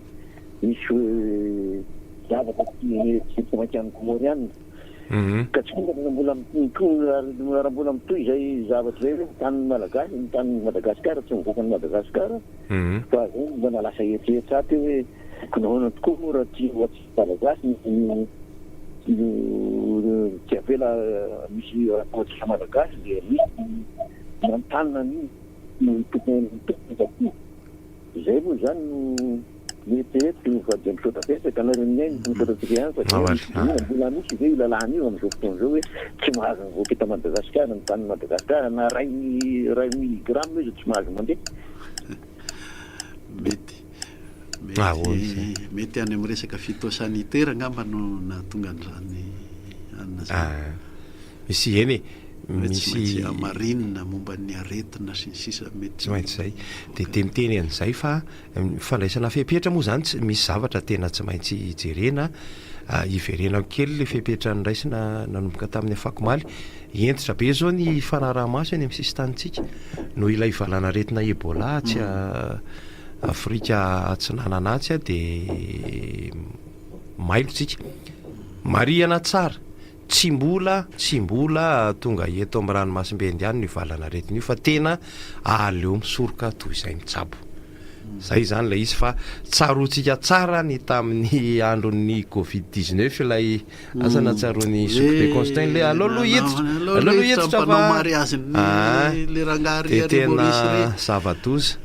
misy zavatra tsy makian'ny komoriana ka tsy mbola raha mbola mitoy zay zavatra zay hoe tany Malagasy ny tany Madagasikara tsy mivoakany Madagasikara fa zay mba nalasa eritreritsa teo hoe nahoana tokoa moa raha tsy Malagasy tsy avela misy rahapotsy Malagasy de misy mantanina ny tokony zay moa zany no mety fa de misaotra pesaka nareninainy misaotratsika ihany fa mbola misy zay lalàna io am'izao fotoana zao hoe tsy mahazo mivoaka eto Madagasikara ny tany Madagasikara na ray milligramme izy tsy mahazo mandeha mety any amin'ny resaka phytosanitaire angamba no nahatonga an'izany anina misy eny misy marinina momba ny aretina sy ny sisa mety tsy maintsy zay de temiteny an'izay fa fandraisana fehpetra moa zany misy zavatra tena tsy maintsy jerena iverena kely le fepetra ny raisina nanomboka tamin'ny afakomaly entitra be zao ny fanarahamaso eny amin'ny sisytanitsika no ilay valana retina ebola tsy Afrika atsinananatsy dia mailotsika mariana tsara tsy mbola tonga eto amin'ny ranomasimbe indiany ny valana retina io fa tena aleo misoroka toy izay mitsabo zay zany la izy fa tsarotsika tsara ny tamin'ny andron'ny covid-19 ilay asana tsaroany Soukbe Constant le de tena zava-doza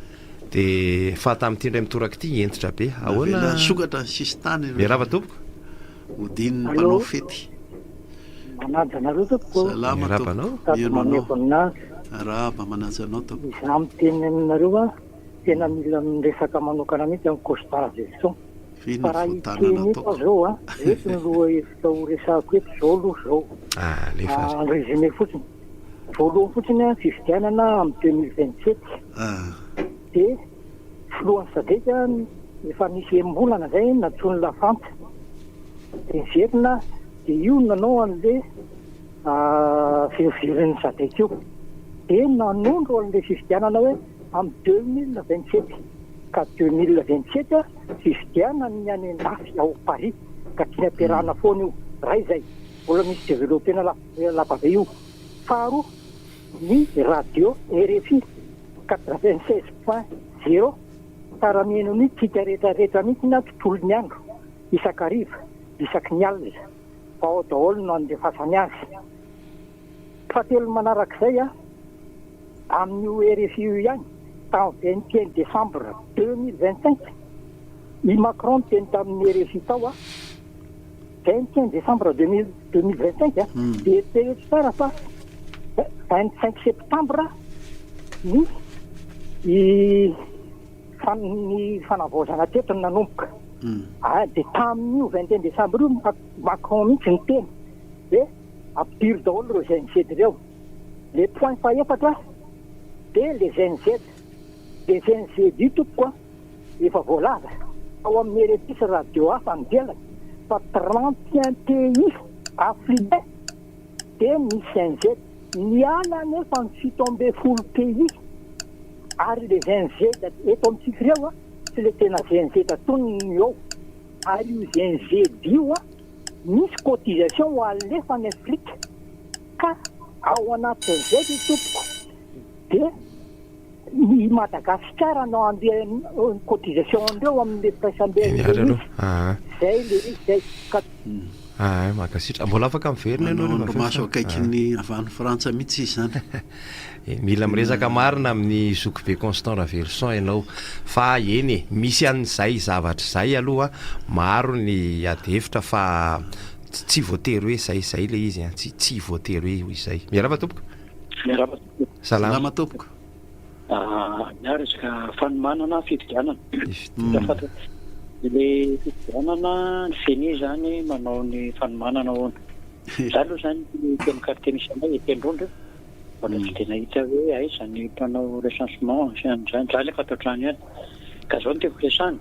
de fa tamin'ity ndray mitoraka ity entitra be ahoana sokatra ny sisy tany miarava tompoko odin'ny mpanao fety manajanareo tompoko miaravanao araba manajanao tompoko za miteny aminareo tena mila miresaka manokana mihitsy amin'ny constatation fa raha iteny eto zao eto ny loha efitra ho resako eto zao aloha zao résumé fotsiny voalohany fotsiny fividianana amin'ny 2027 dia filohan'ny sadeka efa misy embolana zay natsony lafanta dia miverina dia io nanao an'le fivirin'ny sadeka io dia nanondro an'le fividianana hoe amin'ny 2027 ka 2027 fividiana ny any andafy ao Paris ka tiany ampiarahana foana io ray zay mbola misy développena lapabe io faharoa ny radio RFI 96.0 taramieno ny tsika rehetrarehetra mihitsy na tontolo ny andro isakariva isaky ny alina fa ao daholo no andefasany azy fahatelo manarak'izay amin'io RFI io ihany tamin'ny 21 décembre 2025 i Macron teny tamin'ny RFI tao 21 décembre 2025 dia teny tsara fa 25 septembre ny fanavaozana teto ny nanomboka dia tamin'io 21 décembre io Macron mihitsy ny teny dia ampidiry daholo reo GNZ ireo le point faefatra dia le GNZ dia GNZ io tompoko efa voalaza ao amin'ny RFI radio hafa nivelany fa 31 pays africain dia misy GNZ niala nefa ny 17 pays ary le GNZ eto amintsika ireo tsy le tena GNZ tatoniny eo ary io GNZ io misy cotisation ho alefa ny Afrika ka ao anatin'izay io tompoko dia ny Madagasikara no andeha cotisation andreo amin'ny praisambe zay le zay ka makasitra mbola afaka miverina ianao maso akaiky ny avany Frantsa mihitsy izy zany mila miresaka marina amin'ny Soukbe Constant Raverson ianao fa eny misy an'izay zavatra zay aloha maro ny adevitra fa tsy voatery hoe zay le izy tsy voatery hoe izay miarava tompoko salama tompoko miaraka fanomanana fividianana le fividianana ny feni zany manao ny fanomanana hoana za aloha zany teny kartenisyanay etendrondro mbola tsy tena hita hoe aiza ny mpanao recensement zany za le fataotrano ihany ka zao no teko resany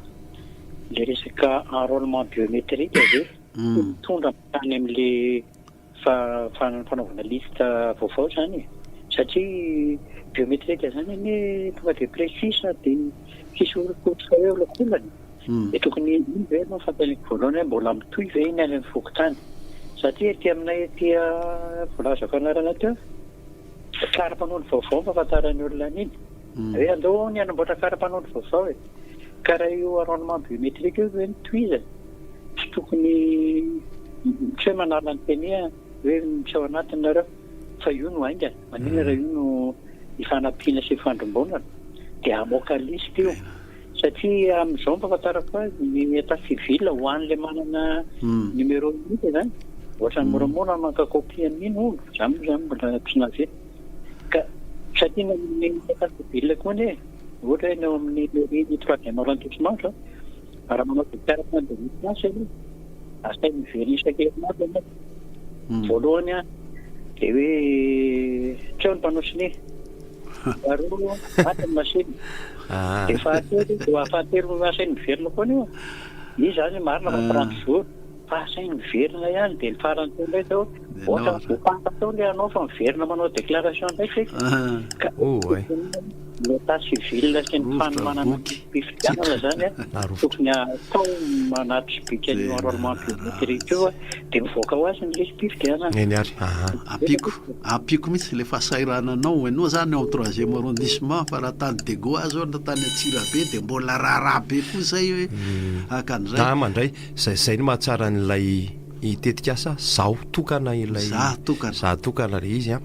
le resaka enrôlement biométrique zay mitondra tany amin'le fanaovana liste vaovao zany satria biométrique zany ny tonga de précise dia kisorokotrika eo lakolany dia tokony iny ve no fampianiko voalohany hoe mbola mitoy ve iny any amin'ny fokotany satria ty aminay ty volazako anarana teo kara-panondro vaovao fahafantarany olona an'iny hoe andao ny anamboatra kara-panondro vaovao ka raha io enrôlement biométrique io hoe mitoiza tsy tokony tsy hoe manala ny teny hoe misy ao anatiny nareo fa io no aingana manina raha io no ifanampiana sy fandrombonana dia amoaka liste io satria amin'izao mpahafantarako azy ny état civil ho an'le manana numéro unité zany ohatra ny moramora mankakopia amin'iny olo zany mbola tsy navety ka satria ny état civil koa ny ohatra hoe neo amin'ny mairie troisième arrondissement zao raha manao déclaration de naissance aloha asay miverisaka erin'azy voalohany dia hoe treo ny mpanao sine faharoa atiny masiny dia fahatelo asainy miverina koa io izy zany marina fa 30 jours pasainy miverina ihany dia ny farany teo ndraika ohatra voapanta tao le anao fa miverina manao déclaration ndraika l'état civil sy ny fanomanana mpifidianana zany tokony atao manaty sibika ny enrôlement public rehetra eo dia mivoaka ho azy ny lesy mpifidianana apiko mihitsy le fahasairananao enoa zany ao troisième arrondissement fa raha tany Dego azo na tany Atsirabe dia mbola raharaha be koa zay hoe akan'izay mandray zay ny mahatsara n'ilay itetika asa zaho tokana ilay za tokana le izy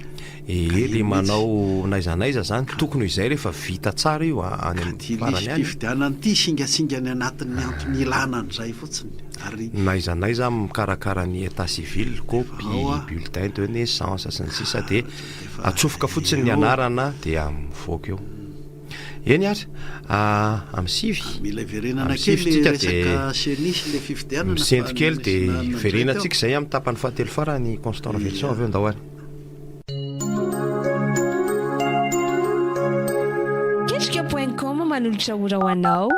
le manao naizanaiza zany tokony izay rehefa vita tsara io any amin'ny farany any fifidianana ity singasingany anatin'ny antony ilanan'izay fotsiny ary naizanaiza mikarakara ny état civil copie bulletin de naissance sy ny sisa dia atsofoka fotsiny ny anarana dia mivoaka eo eny ary amin'ny sivy mila verenana kely resaka senisy le fifidianana misento kely dia verenatsika izay amin'ny tapany fahatelo farany constant réflexion avy eo andahoany Kesika.com manolotra ora ho anao.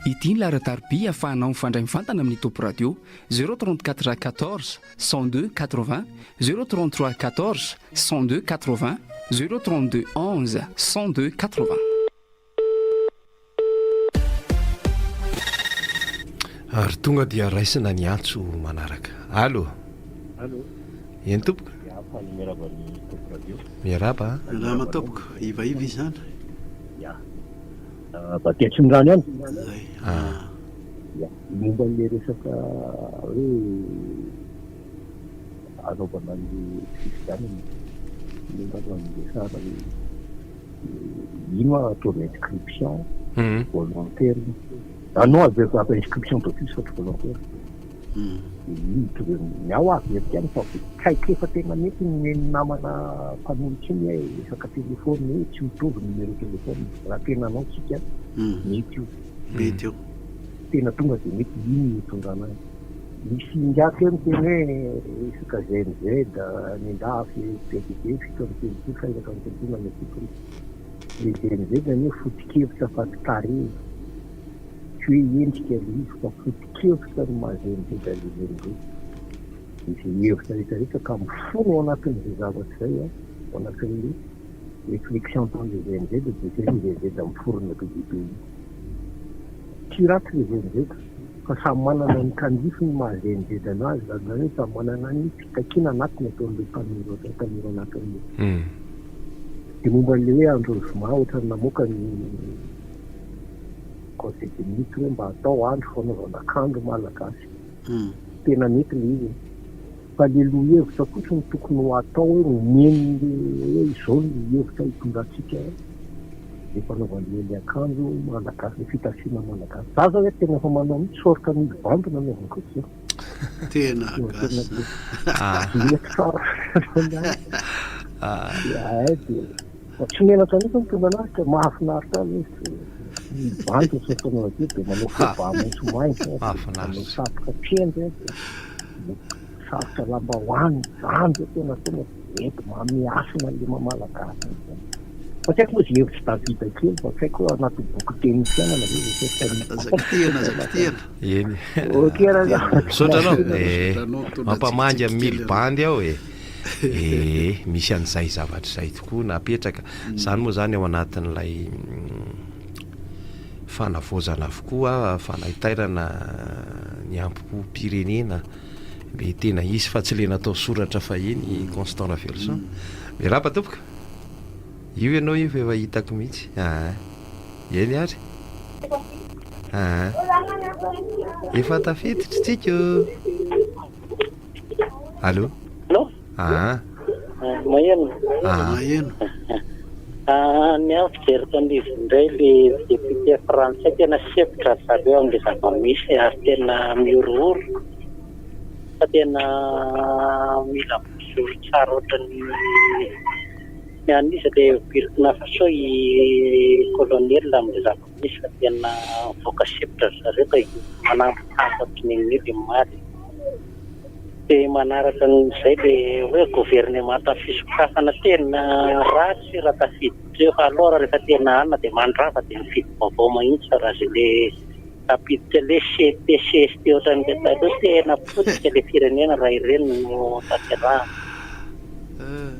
Ity ny laharan-tarobia ahafahanao mifandray mifantana amin'ny topo radio 034 14 102 80 033 14 102 80 032 11 102 80. Ary tonga dia raisina ny antso manaraka. Allo. Eny tompoko. Miaraba. Miaraba tompoko. Ivaiva izany. Batetsindrano ihany momba le resaka hoe anaovana ny fifidianana momba an'le sara ino ataovy inscription volontaire non apa inscription de plus fatry volontaire miao avy ery any fa kaiky efa tena mety ny namana mpanolotra iny hoe resaka telefony hoe tsy mitovy numéro telefony raha tena anao tsika mety io mety eo tena tonga dia mety iny mitondrana azy misy ndraky eo miteny hoe resaka GNZ ny ndafy PDB fito amin'ny telopolo faizaka amin'ny telopolo mametiko le GNZ zany hoe fotikevitra fatikare hoe endrika izy fa fotikevitra ny maha-GNZ alezen'ireo misy hevitra rehetrarehetra ka mifono ao anatin'izay zavatra izay ao anatin'le réflexion taon'le GNZ dia ny GNZ miforona PDB tsy ratsy le GNZ fa samy manana ny kandify ny maha-GNZ anazy zany hoe samy manana ny fitakiana anatiny ataon'le mpaniro anatin'le dia momba n'le hoe endorsement ohatra ny namoaka ny conseil des ministres hoe mba atao andro fanaovana akanjo malagasy tena mety le izy fa le lohevitra fotsiny tokony ho atao hoe omeny hoe izao ny hevitra hitondratsika le fanaovan'le akanjo malagasy le fitasiana malagasy za zao hoe tena fa manao mitsy sorika mily bambina anaovako tsy tena gasy mety tsara dia tsy menatra nify mitonga anazy ka mahafinaritra azy bandy sofanao akeo dia manao foba maitsomaitso manao satroka tendry sarotra lambahoany zany tena tena mety mamiasina le mamalagasy fa tsy haiko moa zy hevitra davita kely fa tsy haiko hoe anaty boky teny fiainana sotranao mampamangy amin'ny mily bandy aho misy an'izay zavatra izay tokoa napetraka zany moa zany ao anatin'ilay fanavozana avokoa fanahitairana ny ampo-pirenena le tena isy fa tsy le natao soratra fahiny constant réflexion miaraba tompoka io ianao io efa hitako mihitsy eny ary efa tafiditra tsika allo maheno maheno ny aho fijery tandivo indray le député français tena sepitra zareo amin'le zava-misy ary tena miorooro fa tena mila mizoro tsara ohatrany mian'izy le Burkina Faso i colonel amin'le zava-misy fa tena voaka sepitra zareo ka manampitantatry ny le maly dia manaraka n'izay dia hoe gouvernemanta fisokafana tena ratsy raha tafiditra eo fa aloha rehefa tena anona dia mandrava dia mifidy vaovao mahitsy raha zay le tapiditra le CTCST ohatran'ilay taloha tena potika le firenena raha ireny no tateraha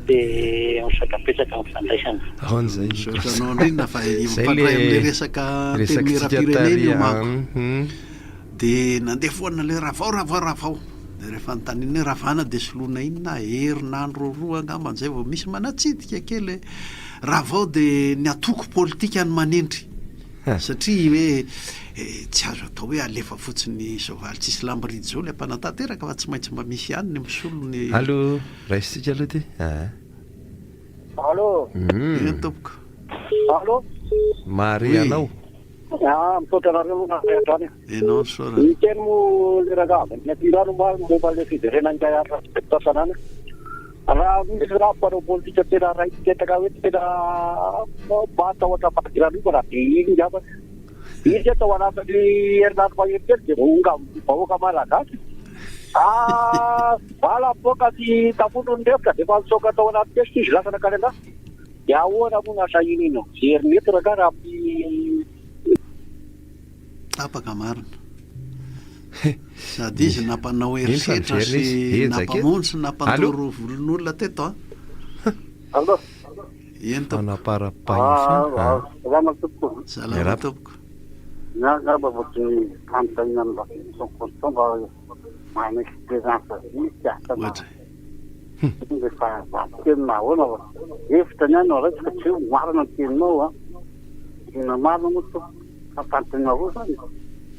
dia misakapetsaka mifandraisana. Aon'izay soatranao indrindra fa mifandray amin'le resaka temirapireny dia nandeha foana le ravao dia rehefa nytaniny hoe ravana dia soloina inona herinandro roa angamban'izay vao misy manatsidika kely ravao dia ny atoko politika ny manendry satria hoe tsy azo atao hoe alefa fotsiny soavaly tsisy lamborijo le mpanantanteraka fa tsy maintsy mba misy ihany ny misolony. Allo raisitsika aloha ty allo eny tompoko allo mary anao misaotra anareo natrany enao sora miteny mo le ragavy ny atirano momba le fiverenan'izay arapetasanana raha misy raha mpanao politika tena raiketaka hoe tena matahotra partirano io raha be iny ngamba izy atao anatiny herinandro maheritely dia vonga vahoaka malagasy vala boka sy tafono ny revitra dia fa misoka atao anaty pesika izy lasana kalenda dia ahoana moa nasa iny ino jerimety raha raha tapaka marina sady izy nampanao herisetra sy nampamono sy nampandoro volon'olona teto allo eny tompoko salama tompoko ngaba voty kamtaina mba somba manisy présence misy asana de fa tena ona efitra ny ano raha tsy marina teninao ina marina moto apantena ho zany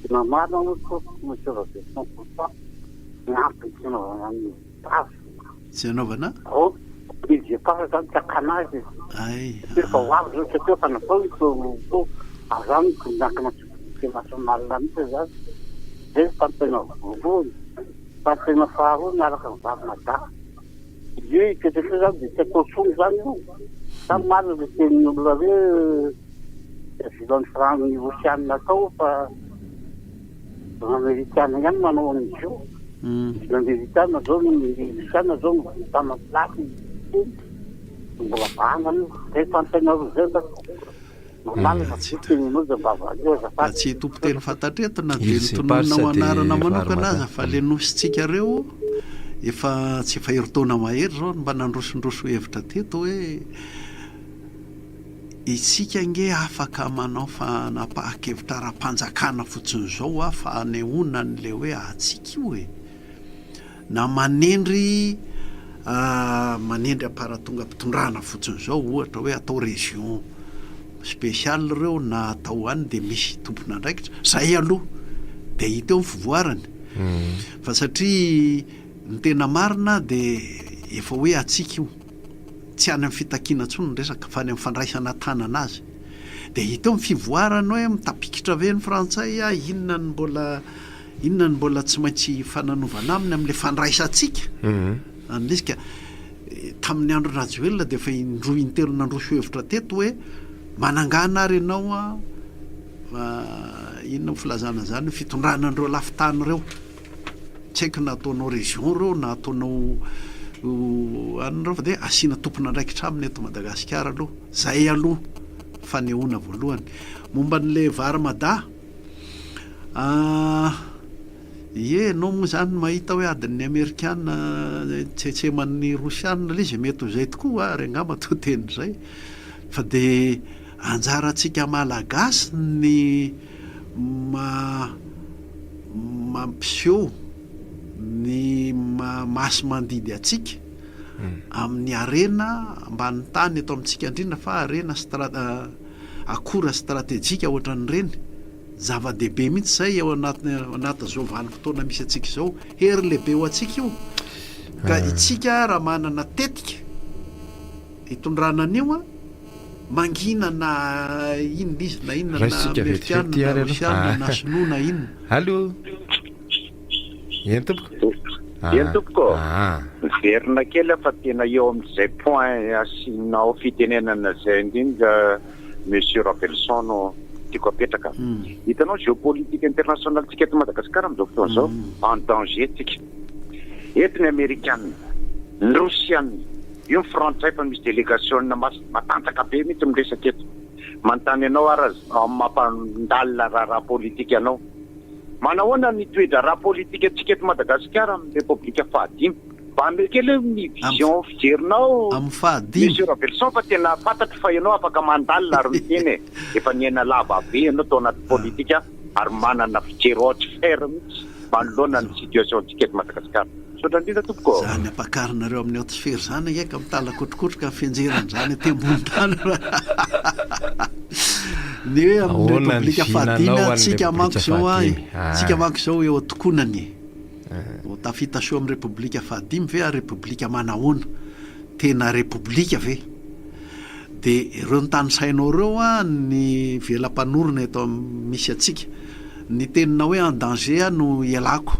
ina marina moto moto de 100% tsy anaovana izy pas zany takanazy fa hoavy zao tsy fa natao ito azany nakana tsy nasionalina mihitsy zany zay fampena vovoany fampena faharoa miaraka mivavy madaka io ketreke zany de tsy atao tsony zany io samy marina le tenin'olona hoe vilany franc osianina atao fa amerikana ihany manao an'izy io amerikana zao osiana zao mitana plaky mbola vangany zay fampena ro zay tsy tompo teny fantatretona dia nitononao anarana manokana aza fa le nositsika reo efa tsy efa heritaona mahery zao mba nandrosondroso hevitra teto hoe itsika nge afaka manao fa napahakevitra raha-mpanjakana fotsiny zao fa anehoana n'le hoe atsika io na manendry aparatonga mpitondrana fotsiny zao ohatra hoe atao région spécial reo na atao any dia misy tompona andraikitra zay aloha dia hita eo mifivoarany fa satria ny tena marina dia efa hoe atsika io tsy any amin'ny fitakiana tsony ny resaka fa any amin'ny fandraisana tanana azy dia hita eo mifivoarany hoe mitapikitra ve ny frantsay inona ny mbola tsy maintsy fananovana aminy amin'ilay fandraisantsika an'lizika tamin'ny andro rajoelona dia efa indroa intelo nandroso hevitra teto hoe manangana ary ianao inona filazana zany fitondranandreo lafitany reo tsy haiko na ataonao région reo na ataonao anyreo fa dia asiana tompona andraikitra aminy eto Madagasikara aloha zay aloha fanehoana voalohany momba n'le varimada enao moa zany mahita hoe adin'ny amerikana tsetseman'ny rosianina le izy mety ho zay tokoa ary angamba to teny zay fa dia anjarantsika malagasy ny mampiseho ny masy mandidy atsika amin'ny arena ambany tany eto amintsika indrindra fa arena akora stratéjika ohatran'ireny zava-dehibe mihitsy zay ao anaty zao vanim-potoana misy atsika zao hery lehibe ho atsika io ka itsika raha manana tetika hitondrana an'io mangina na inona izy na inona na amerikana na rosiana na sinoa na inona allo eny tompoko eny tompoko miverina kely fa tena eo amin'izay point asianao fitenenana zay indrindra monsieur Rabelson tiako apetraka hitanao géopolitique internationale tsika eto Madagasikara amin'izao fotoana zao en danger tsika ety ny Amerikanina, ny Rosianina, io ny Frantsay fa misy délégation matanjaka be mihitsy miresaka eto. Manontany ianao ary mampandalina raha politika ianao. Manahoana ny toedra raha politika antsika eto Madagasikara amin'ny Repoblika fahadimy? Mba amekele ny vision fijerinao amin'ny fahadimy. Monsieur Rabelson fa tena fantatro fa ianao afaka mandalina ary miteny efa niaina lava be ianao tao anaty politika ary manana fijery ohatra fer mihitsy manoloana ny situation antsika eto Madagasikara. Sotra indrindra tompoko. Zany apakarinareo amin'ny hautosfera zany eka mitalakotrokotroka fianjeran'izany tembony tany. Ny hoe amin'ny Repoblika fahadimy tsika manko zao tsika manko zao eo tokonany. Tafita soa amin'ny Repoblika fahadimy ve Repoblika manahoana? Tena Repoblika ve? De ireo ny tanysainao reo ny velam-panorona eto misy atsika. Ny tenina hoe en danger no ialako.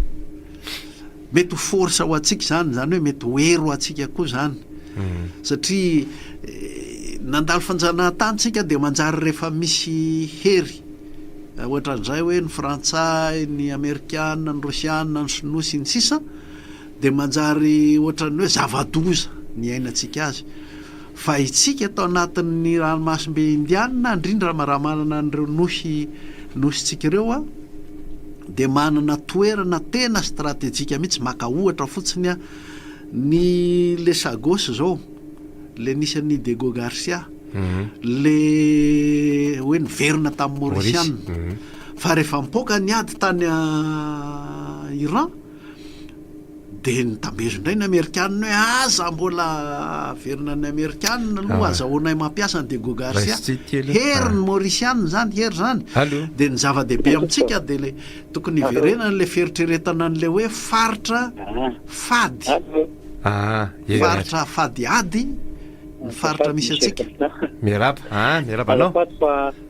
Mety ho force ho atsika zany hoe mety ho ero atsika koa zany. Satria nandalo fanjanahantany tsika dia manjary rehefa misy hery ohatran'izay hoe ny Frantsay, ny Amerikanina, ny Rosianina, ny Sinoa ny sisa dia manjary ohatran'ny hoe zava-doza ny ainatsika azy. Fa itsika atao anatin'ny ranomasimbe indianina indrindra raha manana an'ireo nositsika ireo dia manana toerana tena stratégique mihitsy. Maka ohatra fotsiny ny le Sagos zao, le nisy an'ny Diego Garcia, le hoe niverina tamin'ny Mauritianina. Fa rehefa mipoaka niady tany Iran dia nitambezo indray ny Amerikanina hoe aza mbola verina ny Amerikanina aloha azahoanay mampiasa ny Diego Garcia. Hery ny Mauritianina zany, hery zany. Dia ny zava-dehibe amintsika dia le tokony hiverena le feritreretana an'le hoe faritra fady. Faritra fady ady ny faritra misy atsika. Miaraba anao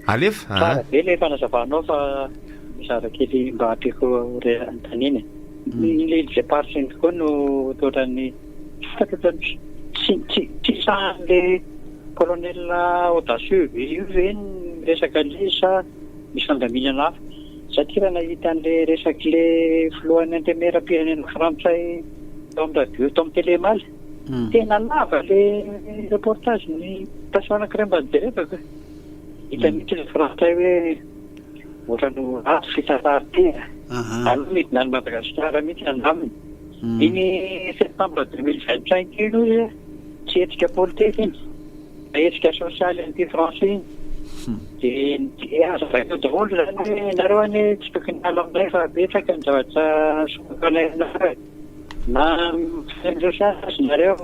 alefa be le fanazavanao fa misarakely mba apeko taniny. Le party koa no totrany tsy sahan'le colonel audacieux io ve ny resaka le sa misy fandaminana hafa satria raha nahita an'le resaky le filohan'ny antemeram-pirenena Frantsay tao amin'ny radio tao amin'ny télémaly tena lava le reportage ny station anankiray mba nijerevako hita mihitsy le Frantsay hoe ohatrano ato fitarary aloha midina ny Madagasikara mihitsy andaminy. Iny septembre 2025 ino izy tsy hetsika politika iny fa hetsika sosialy an'ity Français iny. Dia aza vainao daholo zany hoe nareo any tsy tokony ala aminay fa betsaka ny zavatra sokanay na sosialy sy nareo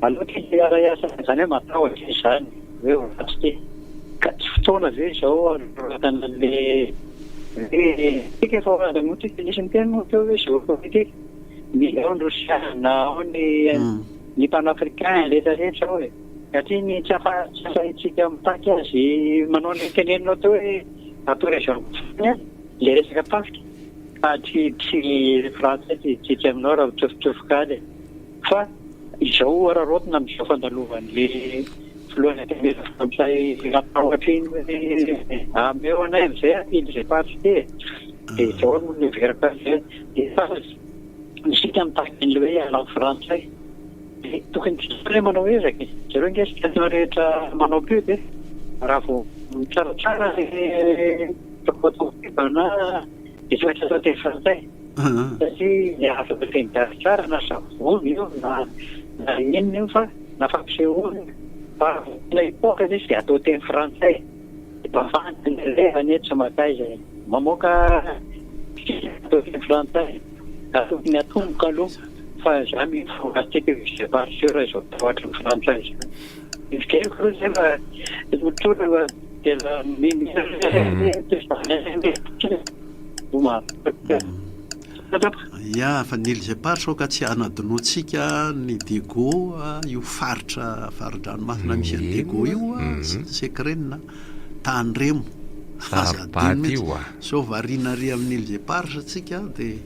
aloha ty ara-iasa zany hoe matahotra izany hoe ovatsy ty ka tsy fotoana ve zao atan'le tika efa moty nisy miteny moa teo hoe géopolitique ny ao ny Rosiana ao ny panafricain rehetrarehetra hoe satria ny tsy afaitsika mitaky azy manao ny teneninao teo hoe ato région le resaka pasika fa tsy Frantsay tsy aminao raha tsofotsofokaly fa izao ararotina amin'izao fandalovan'le filohan'ny antemera Frantsay atahotra iny ameo anay am'izay izay party dia izao no niveraka dia fa nisika mitaky an'le hoe ala Frantsay dia tokony tsy manao ezaky zareo ngesika rehetra manao pub raha vo tsaratsara na isoetra atao teny Frantsay satria afaka teny tsara na savony io na inona io fa na fampisehoana fa na ipoka izy dia atao teny Frantsay bafany levany eto samakaiza mamoaka atao teny Frantsay atokony atomboka aloha fa za mifogatsika izay partiora izao tahoatra ny Frantsay ivikeko aloha zay fa mitora tena ia fa nily zay party sao ka tsy anadinoantsika ny Diego io faritra-ranomasina misy any Diego io sekrenina tandremo azadino so varinary amin'ily zay party atsika dia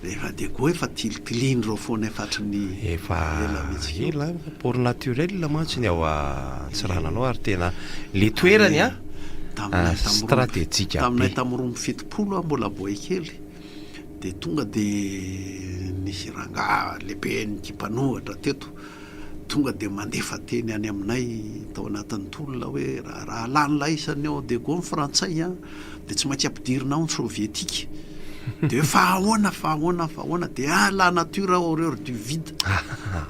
efa Diego efa tilitiliny reo foana efatrany efa ela por naturel mantsy ny ao tsirananao ary tena le toerany stratégique taminay tamin'ny 17 mbola boy kely dia tonga dia nisy ranga lehibe nykipanohatra teto tonga dia mandefa teny any aminay tao anatin'ny tolona hoe raha lany laisany ao de Gaulle frantsay a dia tsy maintsy ampidirina ao ny sovietika dia fahoana dia la nature horreur du vide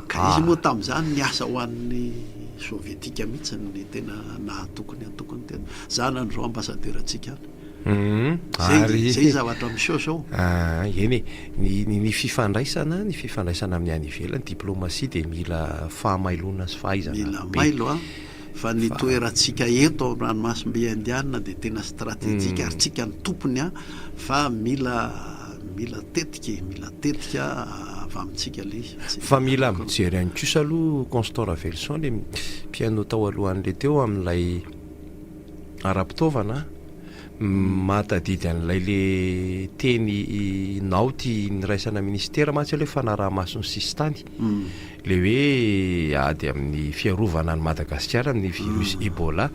ka izy moa tamin'izany niasa ho an'ny sovietika mihitsy ny tena nahatokony atokony tena zana n'izao ambassadeur antsika zay zavatra miseho zao eny ny fifandraisana amin'ny any ivelany diplomatie dia mila fahamailona sy fahaizana mila mailo fa ny toerantsika eto ranomasimbe indiana dia tena stratégique ary tsika ny tompony fa mila tetika avy amintsika le izy fa mila mijery any kosa aloha Constant Ravelson le piano tao alohan'le teo amin'ilay ara-pitaovana mahatadidy an'ilay le teny naoty niraisana ministera matsy hoe fanaraha-masony sistany le hoe ady amin'ny fiarovana ny Madagasikara amin'ny virus Ebola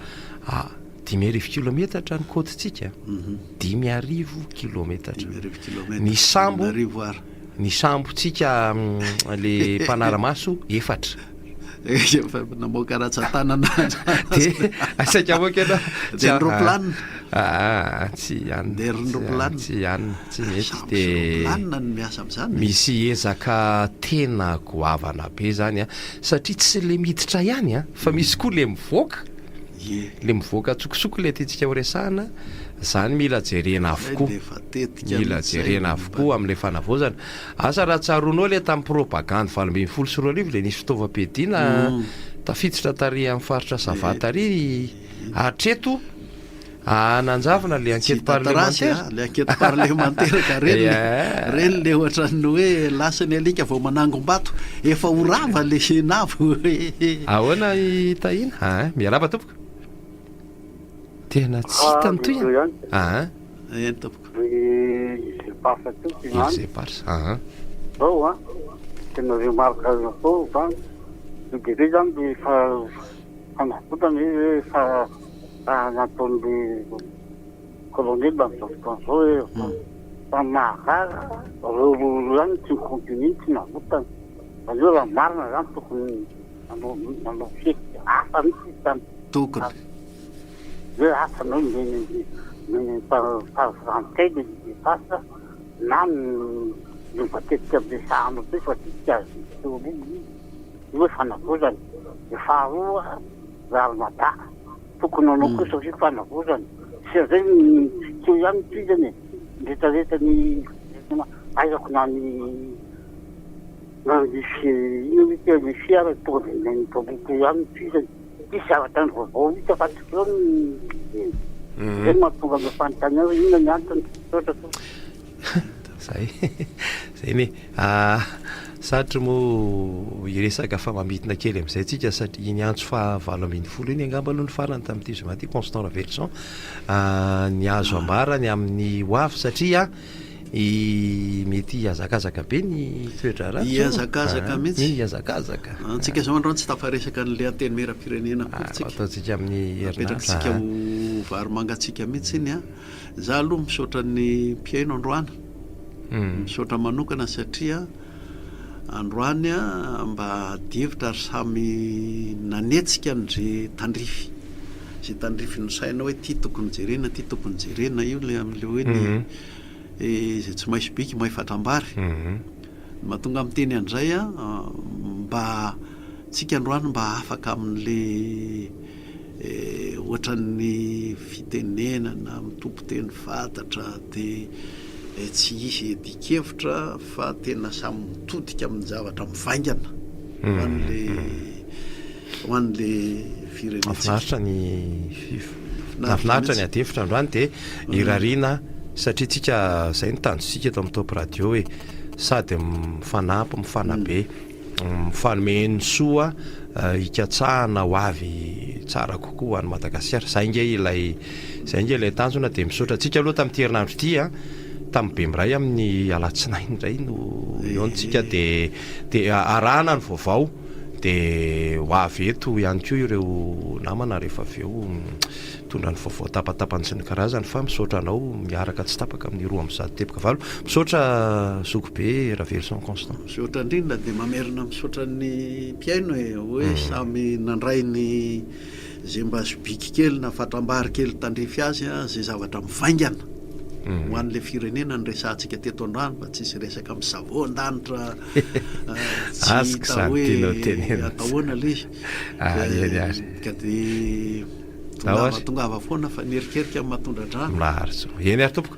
5,000 kilometatra ny côtetsika 5,000 kilometatra ny sambotsika le mpanaramaso 4 namoaka ratsan-tanana dia asaika moka ianao dia roplanina tsy ihany tsy mety dia no miasa amin'izany misy ezaka tena goavana be zany satria tsy le miditra ihany fa misy koa le mivoaka tsokosoko le tiantsika ho resahana zany mila jerena avokoa amin'ilay fanavozana asa raha tsaronao le tamin'ny propagande 2024 le nisy fitaovam-piadiana tafiditra tary amin'ny faritra Savata ary hatreto nanjavina le enquête parlementaire ka reny le ohatran'ny hoe lasany alika vao manangom-bato efa horava le senavo ahoana itahina miaraba tompoka tena tsy hitany toy eny tompoka izay parsa zao tena remarque zao zany degre zany de fanafotana izy fa nataon'le colonel amin'izao fotoana zao hoe famahara reo zany tsy micontinue tsy navotana zany hoe raha marina zany tokony nanao fety hafa mihitsy tany tokony hoe hafanao ny paravantay de pasa na matetika ampiasahana be fa tsika hoe fanavozany de faharoa rarimata tokony anao koa satria fanavozany sy zay tsy ihany ty zany rehetrarehetra ny aizako na ny fiara tonga de ny toboko ihany ty zany ty zavatra ny vaovao hita fa tsy zao zay mahatonga ame fanontany ao inona ny antony zay ny satry mo iresaka fa mamidina kely amin'izay tsika satria ny antso fa 20 iny angamba aloha ny farany tamin'ity zoma ty Constant Ravelson ny azo ambarany amin'ny hoavy satria mety iazakazaka be ny toetra raha iazakazaka mihitsy iazakazaka antsika zao andro tsy tafaresaka n'le anteny mera-pirenena ataontsika amin'ny apetrakantsika ho vary mangatsika mihitsy iny za aloha misaotra ny mpiaino androany misaotra manokana satria androany mba devitra ary samy nanetsika n'zay tandrify ny saina hoe ty tokony jerena io le am'le hoe ny zay tsy maisy biky mahaifatrambary mahatonga amin'ny teny an'izay mba tsika androany mba afaka amin'le ohatran'ny fitenenana mitompo teny fantatra de tsy isy dikevitra fa tena samy mitodika amin'ny zavatra mivaingana hoan'le firenentsika nafinaritra ny adevitra androany de irariana satria tsika zay ny tanjosika eto amin'ny Top Radio hoe sady mifanampy mifanabe mifanome ny soa hikatsahana ho avy tsara kokoa any Madagasikara zay nge ilay tanjona de misaotra atsika aloha tamin'ity herinandro ity tamin'ny Bemiray amin'ny alatsinainy indray no eontsika de arahana ny vaovao dia ho avy eto ihany koa ireo namana rehefa avy eo tondra ny vaovao tapatapany sy ny karazany fa misaotra anao miaraka tsy tapaka amin'ny 2-7 misaotra Sokobe Ravelson Constant. Misaotra indrindra dia mamerina misaotra ny mpiaino hoe samy nandray ny zay mba zobiky kely na fatambary kely tandrefy azy zay zavatra mivaingana ho an'le firenena ny resantsika teto androany mba tsisy resaka amin'ny zavao an-danitra tsy hita hoe atahoana le izy ka dia tongava foana fa nierikerika amin'ny mahatondradrano maharitso eny ary tompoko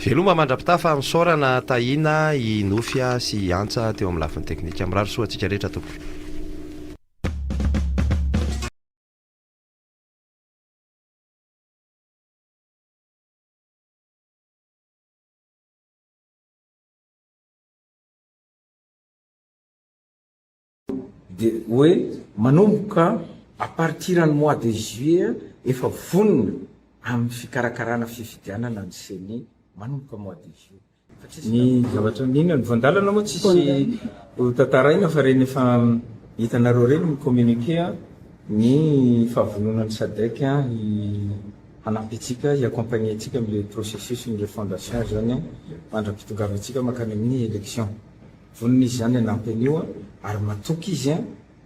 veloma mandrapita fa misaorana tahina i Nofia sy Antsa teo amin'ny lafiny teknika mirary soa antsika rehetra tompoko. dia hoe manomboka à partir ny mois de juillet efa vonona amin'ny fikarakarana fifidianana ny CENI manomboka mois de juillet. Ny zavatra nina ny voandalana moa tsisy tantaraina fa reny efa hitanareo reny ny communiqué ny fahavononan'ny SADC hanampy antsika hiaccompagner antsika amin'le processus ny refondation zany mandram-pitongavatsika makany amin'ny élection. Vonona izy zany hanampy an'io ary matoky izy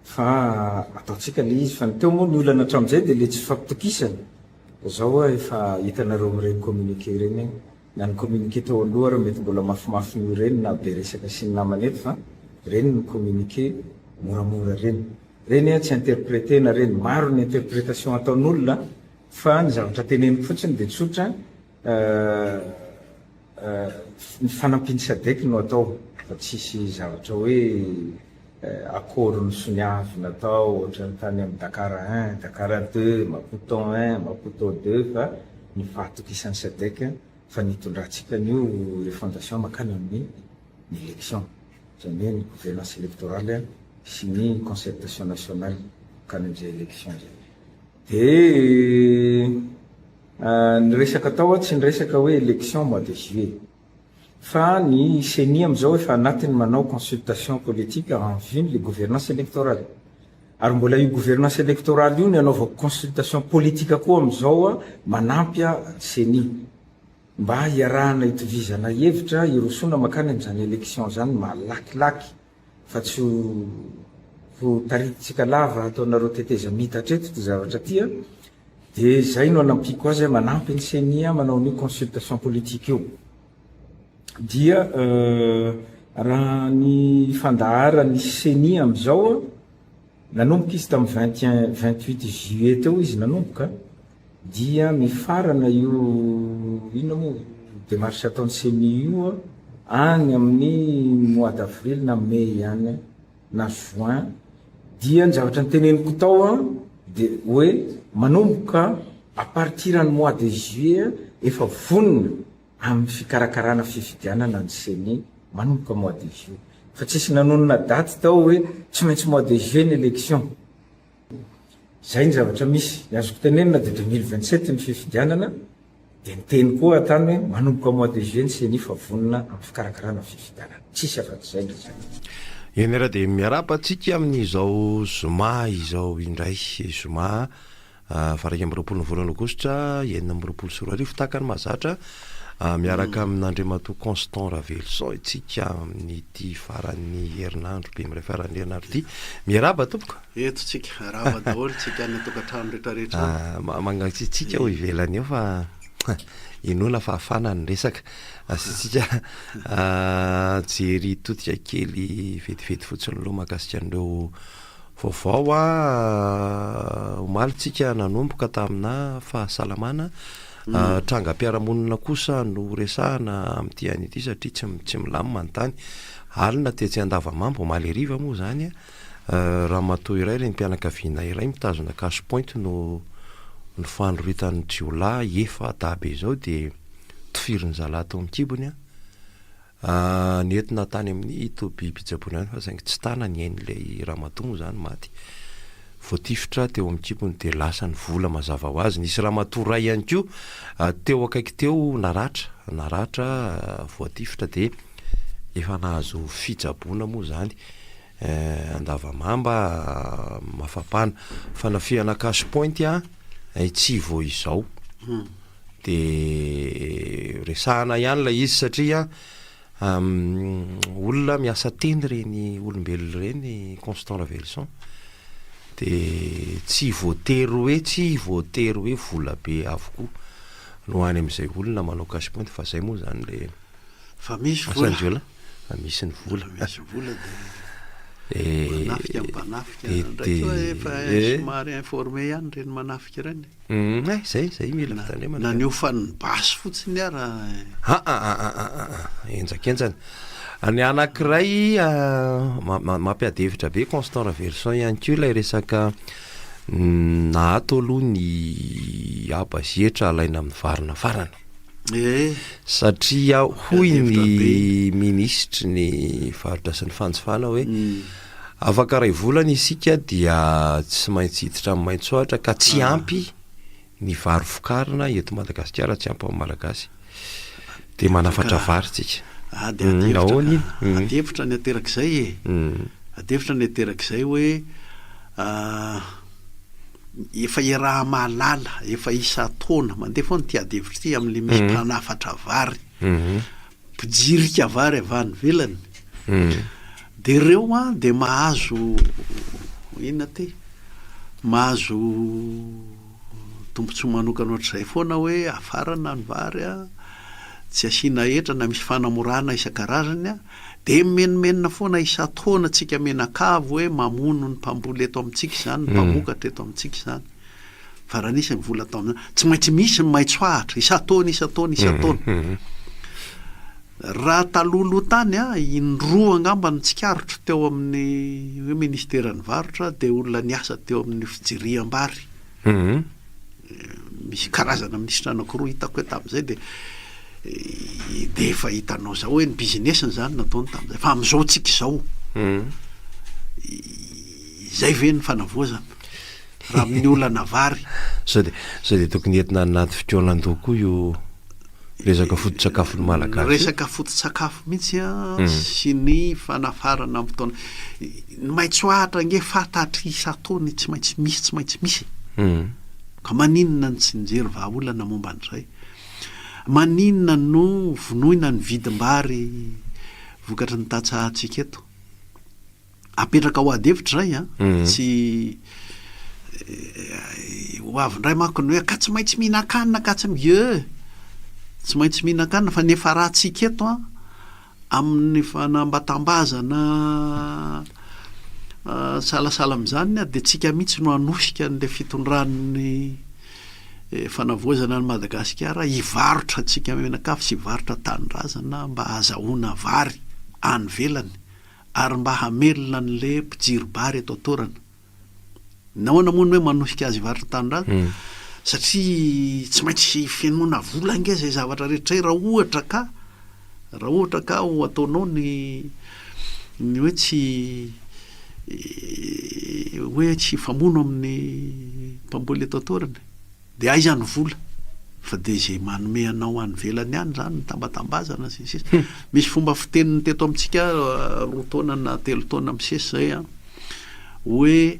fa ataontsika le izy fa teo moa ny olana hatramin'izay dia le tsy fampitokisana zao efa hitanareo amin'ireny communiqué reny na ny communiqué teo aloha ary mety mbola mafimafy ny reny na be resaka sy ny namana eto fa reny ny communiqué moramora reny tsy interprétena reny maro ny interprétation ataon'olona fa ny zavatra teneniko fotsiny dia tsotra ny fanampiny SADC no atao fa tsisy zavatra hoe accord ny soniavy natao ohatra ny tany amin'ny Dakar 1, Dakar 2, Maputo 1, Maputo 2 fa ny fahatokisan'ny SADC fa nitondrantsika nio refondation makany amin'ny élection zany hoe ny gouvernance électorale sy ny concertation nationale makany amin'izay élection zay. Dia ny resaka atao tsy ny resaka hoe élection mois de juillet fa ny CENI amizao efa anatiny manao consultation politique en vue le gouvernance électorale ary mbola io gouvernance électorale io ny anaovako consultation politique koa amizao manampy CENI mba hiarahana hitovizana hevitra hirosona makany amin'izany élection zany malakilaky fa tsy ho tarititsika lava ataonareo teteza mitatra eto ty zavatra tia dia zay no anampiko azy manampy ny CENI manao ny consultation politique io. Dia raha ny fandahara ny CENI amizao nanomboka izy tamin'ny 28 juillet teo izy nanomboka dia mifarana io ino moa démarche ataon'ny CENI io any amin'ny mois d'avril na mai ihany na juin dia ny zavatra ny teneniko tao dia hoe manomboka à partir ny mois de juillet efa vonona amin'ny fikarakarana fifidianana ny CENI manomboka mois de juillet fa tsisy nanonona daty tao hoe tsy maintsy mois de juillet ny élection. Zay ny zavatra misy azoko tenenina dia 2027 ny fifidianana dia ny teny koa atany hoe manomboka mois de juillet ny CENI fa vonona amin'ny fikarakarana fifidianana tsisy afa-tsy zay eny raha dia miarapantsika amin'izao zoma izao indray zoma varaiky amin'ny 20 volana aogositra 2024 takany mahazatra miaraka amin'Andriamatoa Constant Ravelson itsika amin'ity faran'ny herinandro be miray faran'ny herinandro ity miaraba tompoko eto tsika raba daholo tsika ny tokantrano rehetrarehetra magnatsitsika ho ivelany eo fa inona fahafana ny resaka asitsika jery totika kely vetivety fotsiny aloha mahakasika an'ireo vaovao omalitsika nanomboka tamina fahasalamana trangam-piarahamonina kosa no resahana amin'ity an'ity satria tsy milamina ny tany alina tetsy andavamambo omaly ariva moa zany raha matoa iray reny mpianakaviana iray mitazona cash point no ny fandroritany jiola efa dabe zao dia tofirin'ny zala tao amin'ny kibony nentina tany amin'ny tobi-pitsaboana any fa saingy tsy tana ny ain'ilay ramatoa moa zany maty voatifitra teo amin'ny kibony dia lasa ny vola mazava ho azy nisy ramatoa ray ihany koa teo akaiky teo naratra voatifitra dia efa nahazo fitsaboana moa zany andavamamba mafapana fanafiana cash point a tsy vo izao de resahana ihany la izy satria olona miasa teny reny olombelona reny Constant Ravelson de tsy voatery hoe vola be avokoa no any am'izay olona manao cash point fa zay moa zany le fa misy vola fa misy ny vola manafika mpanafika somary informé ihany reny manafika reny zay mila fitandremana nanio fanibasy fotsiny ara enjakenjany any anankiray mampiadevitra be Constant Ravelson ihany koa ilay resaka nahato aloha ny abazietra alaina amin'ny varina farana satria hoy ny ministry ny varotra sy ny fanjifana hoe afaka ray volana isika dia tsy maintsy hiditra amin'ny maintsoatra ka tsy ampy ny vary vokarina eto Madagasikara, tsy ampy amin'ny malagasy de manafatra vary tsika adevitra ny aterak'izay adevitra ny aterak'izay hoe efa iraha mahalala efa isa taona mandeha foana ty adevitra ty amin'le misy mpanafatra vary mpijirika vary avany velany de reo de mahazo inona ty mahazo tombontsoa manokana ohatr'izay foana hoe afarana ny vary tsy asiana etra na misy fanamorana isan-karazany de menomenona foana isa taona tsika menakavo hoe mamono ny mpamboly eto amintsika zany mpamokatra eto amintsika zany fa raha nisy ny vola tao amin'izany tsy maintsy misy ny maitsoahatra isa taona raha talolo tany indroa angamba ny tsikarotra teo amin'ny hoe ministeran'ny varotra de olona niasa teo amin'ny fijiriam-bary misy karazana ministra anankiroa hitako hoe tamin'izay de efa hitanao zao hoe ny businessny zany nataony tamin'izay fa am'izao tsika izao zay ve ny fanavoazana raha amin'ny olana vary sao de tokony entina anaty fotoanan-doha koa io resaka foto-tsakafo ny malagasy resaka foto-tsakafo mihitsy sy ny fanafarana amin'ny fotoana ny maitsoahatra nge fatatry isa taony tsy maintsy misy ka maninona ny tsy nijery vahaolana momba an'izay maninona no vonoina ny vidim-bary vokatra ny tatsahantsika eto apetraka ho adevitra zay tsy ho avindray manko ny hoe ka tsy maintsy mihinan-kanina ka tsy tsy maintsy mihinan-kanina fa nefa rahantsika eto amin'ny fanambatambazana salasala am'izany de tsika mihitsy no anosika n'le fitondran'ny fanavoazana ny Madagasikara hivarotra tsika menakafo sy hivarotra tanindrazana mba hazahoana vary any velany ary mba hamelona n'le mpijiry-bary eto atorana nahoana moa hoe manosika azy hivarotra tanindrazana satria tsy maintsy fenoana vola nge zay zavatra rehetra raha ohatra ka ho ataonao ny hoe tsy famono amin'ny mpamboly eto atorana de aizany vola fa de zay manome anao any velany ihany zany tambatambazana misy fomba fiteniny teto amintsika 2 taona na 3 taona misesy zay hoe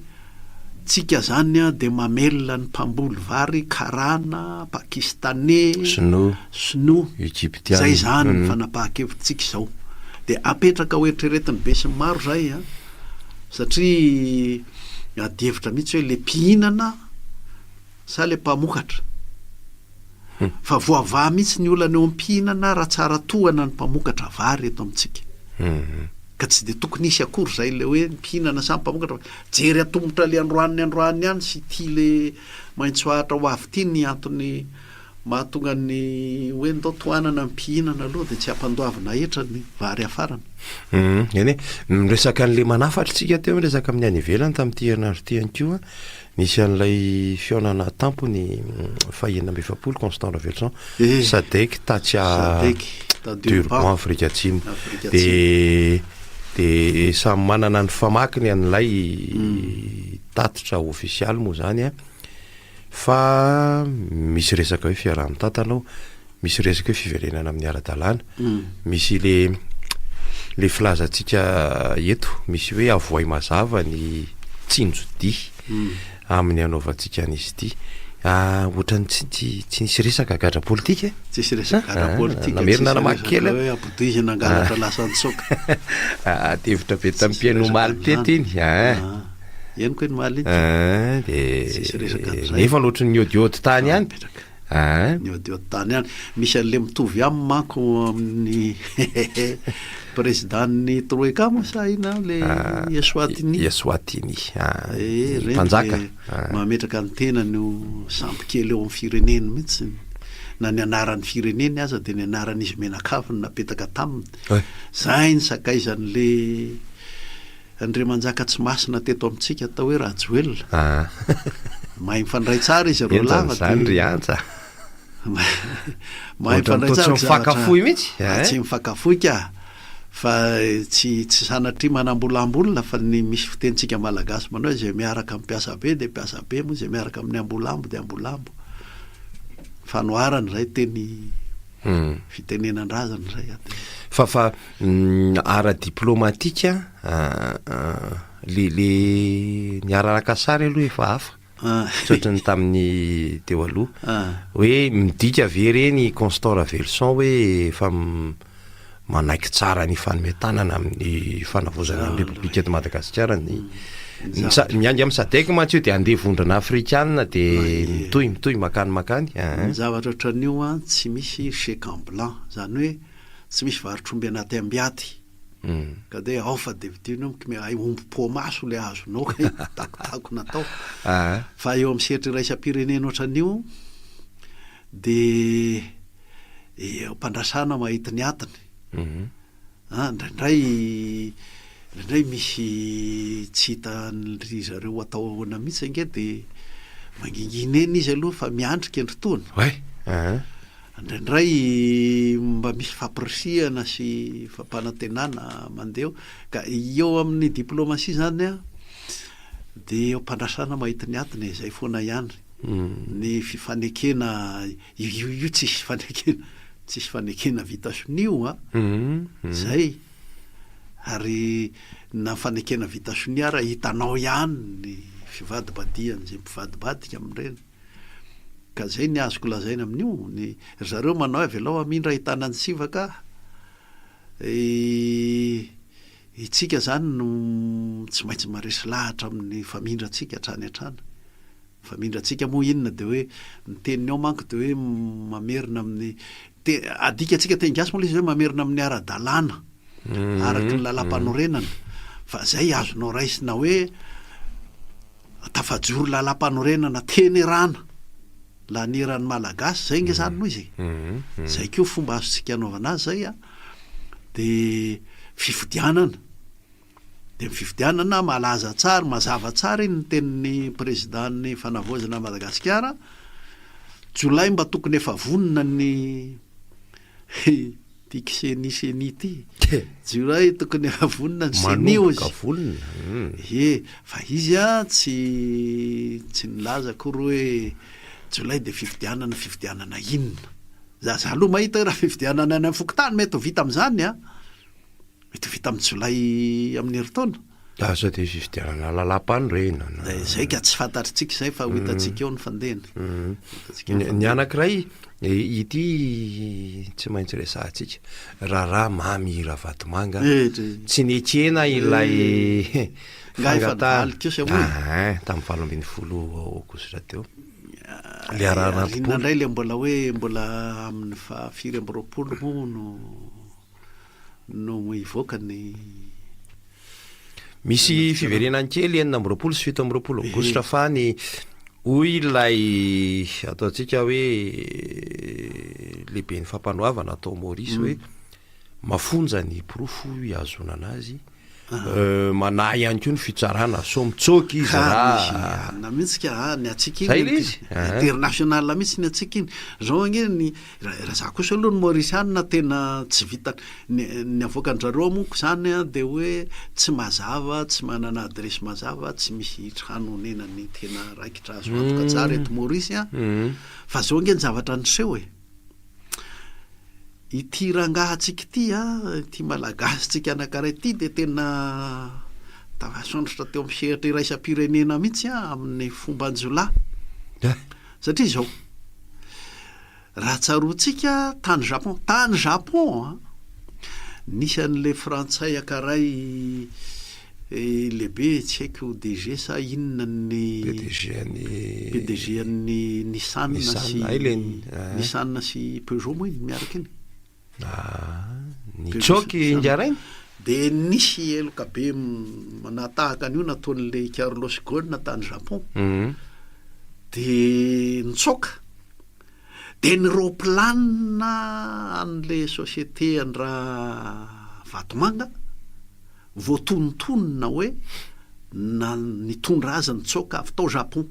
tsika zany de mamelona ny mpamboly vary karana pakistanais sinoa zay zany ny fanapahan-kevitsika izao de apetraka hoeritreretiny be sy maro zay satria adevitra mihitsy hoe le mpihinana sa le mpamokatra fa voavaha mihitsy ny olana eo am-pihinana raha tsara tohana ny mpamokatra vary eto amintsika ka tsy de tokony isy akory zay le hoe mpihinana sa mpamokatra jery atombotra le androany ihany sy ty le maintsoahatra ho avy ty ny antony mahatonga ny hoe ndao tohanana mpihinana aloha de tsy ampandoavina etra ny vary afarana eny resaka an'le manafatra tsika teo resaka amin'ny any ivelany tamin'ity herinandro ty ihany koa nisy an'ilay fiaonana tampony fahenam-befapolo Constant Ravelson Sadek Tatia Durban Afrika Atsimo de samy manana ny famakiny an'ilay tatitra ofisialy moa zany fa misy resaka hoe fiaraha-mitantanao misy resaka hoe fiverenana amin'ny ara-dalàna misy le le filazantsika eto misy hoe avoay mazava ny tsinjody amin'ny anaovantsika n'izy ity ohatrany tsy nisy resaka gadra politika tsisy resaka gadra politika namerina namaky kely hoe abodizina angalatra lasa nitsoka tevitra be tamin'ny pianomaly tety iny eny koa iny maly nefa loatra ny odiody tany any ny odiody tany any misy an'le mitovy amin'ny manko amin'ny présidentny troika moa sa ina le Eswatini mpanjaka mametraka ny tenany sampy kely eo amin'ny fireneny mihitsy na ny anaran'ny fireneny aza dia ny anaran'izy menakaviny napetaka taminy zay ny sakaizan'le andre manjaka tsy masina teto amintsika atao hoe rajoelona mahay mifandray tsara izy reo lava mahay mifandray tsara mihitsy tsy mifakafoy ka fa tsy sanatria manambolambolona fa ny misy fitentsika malagasy manao zay miaraka mipiasa be dia piasa be moa zay miaraka amin'ny ambolambo dia ambolambo fanoarany zay teny fitenenandrazany zay fa ara-diplomatika le niararaka sary aloha efa hafa sotrany tamin'ny teo aloha hoe midika ve reny Constant Ravelson hoe efa manaiky tsara ny fanometanana amin'ny fanavozana ny République de Madagascar miangy amin'ny sadek mantsy io dia andeha vondrana afrikana dia mitoy makany ny zavatra ohatran'io tsy misy chèque en blanc zany hoe tsy misy varotromby anaty ambiaty ka dia ao fa devidino ombo-po maso le azonao takotako natao fa eo amin'ny sehatry raisam-pirenena ohatran'io dia mpandrasana mahita ny atiny indraindray misy tsy hitan'ry zareo atao ahoana mihitsy ange dia mangingineny izy aloha fa miandrika endrotona indraindray mba misy fampirisihana sy fampanantenana mandeha ka eo amin'ny diplomasia zany dia eo mpandrasana mahita ny atiny zay foana ihany ny fifanekena io tsisy fanekena vita sonio zay ary na fanekena vita sonia raha hitanao ihany ny fivadibadiany zay mpivadibadika amin'ireny ka zay ny azoko lazaina amin'io ny zareo manao avy alao amindra hitanany sivaka itsika zany no tsy maintsy maresy lahatra amin'ny famindratsika hatrany hatrany famindratsika moa inona dia hoe ny teniny ao manko dia hoe mamerina amin'ny adika atsika tengasy moa izy hoe mamerina amin'ny ara-dalàna araky ny lalam-panorenana fa zay azonao raisina hoe tafajoro lalam-panorenana tenerana laneran'ny malagasy zay nge zany moa izy zay keo fomba azontsika anaovana azy zay dia fifidianana dia mififidianana malaza tsara mazava tsara iny ny tenin'ny présidentny fanavozana Madagasikara jolay mba tokony efa vonona ny tikseniseni ty jolay tokony efa vonona ny senio izy fa izy tsy nilaza kory hoe jolay dia fifidianana inona za aloha mahita raha fifidianana any amin'ny fokotany mety ho vita amin'izany mety ho vita amin'ny jolay amin'ny heritaona asa dia fifidianana lalam-panorenana zay ka tsy fantatritsika zay fa ho hitatsika eo ny fandena ny anankiray ity tsy maintsy resahantsika raha mamy Ravatomanga tsy nekena ilay tamin'ny 2010 aogositra teo le inandray le mbola amin'ny firy amby roapolo moa no ivoaka ny misy fiverenany kely 4 sy 7 aogositra fa ny hoy ilay ataontsika hoe lehibe ny fampanoavana atao Maurice hoe mafonja ny porofo iazonana azy manahy ihany koa ny fitsarana so mitsoky izy na mihitsy ka ny atsika iny international mihitsy ny atsika iny zao ange raha za kosa aloha ny Mauriciana tena tsy vita ny avoakan-drareo monko zany dia hoe tsy mazava tsy manana adresy mazava tsy misy tranonenany tena raikitra azo antoka tsara eto Maurice fa zao ange ny zavatra niseho ity rangahantsika ity ty malagasitsika anankiray ity de tena tafasondratra teo amin'ny sehatra iraisam-pirenena mihitsy amin'ny fomba anjola satria zao raha tsaroantsika tany Japon nisy an'le frantsay ankaray lehibe tsy haiko DG sa inona ny PDG an'ny Nissan sy Peugeot moa iny miaraka iny nitsoky injarainy de nisy eloka be manatahaka an'io nataon'le Carlos Ghosn tany Japon de nitsoka de ny roplanina an'le société andraha vatomanga voatonontonona hoe na nitondra azy nitsoka avy tao Japon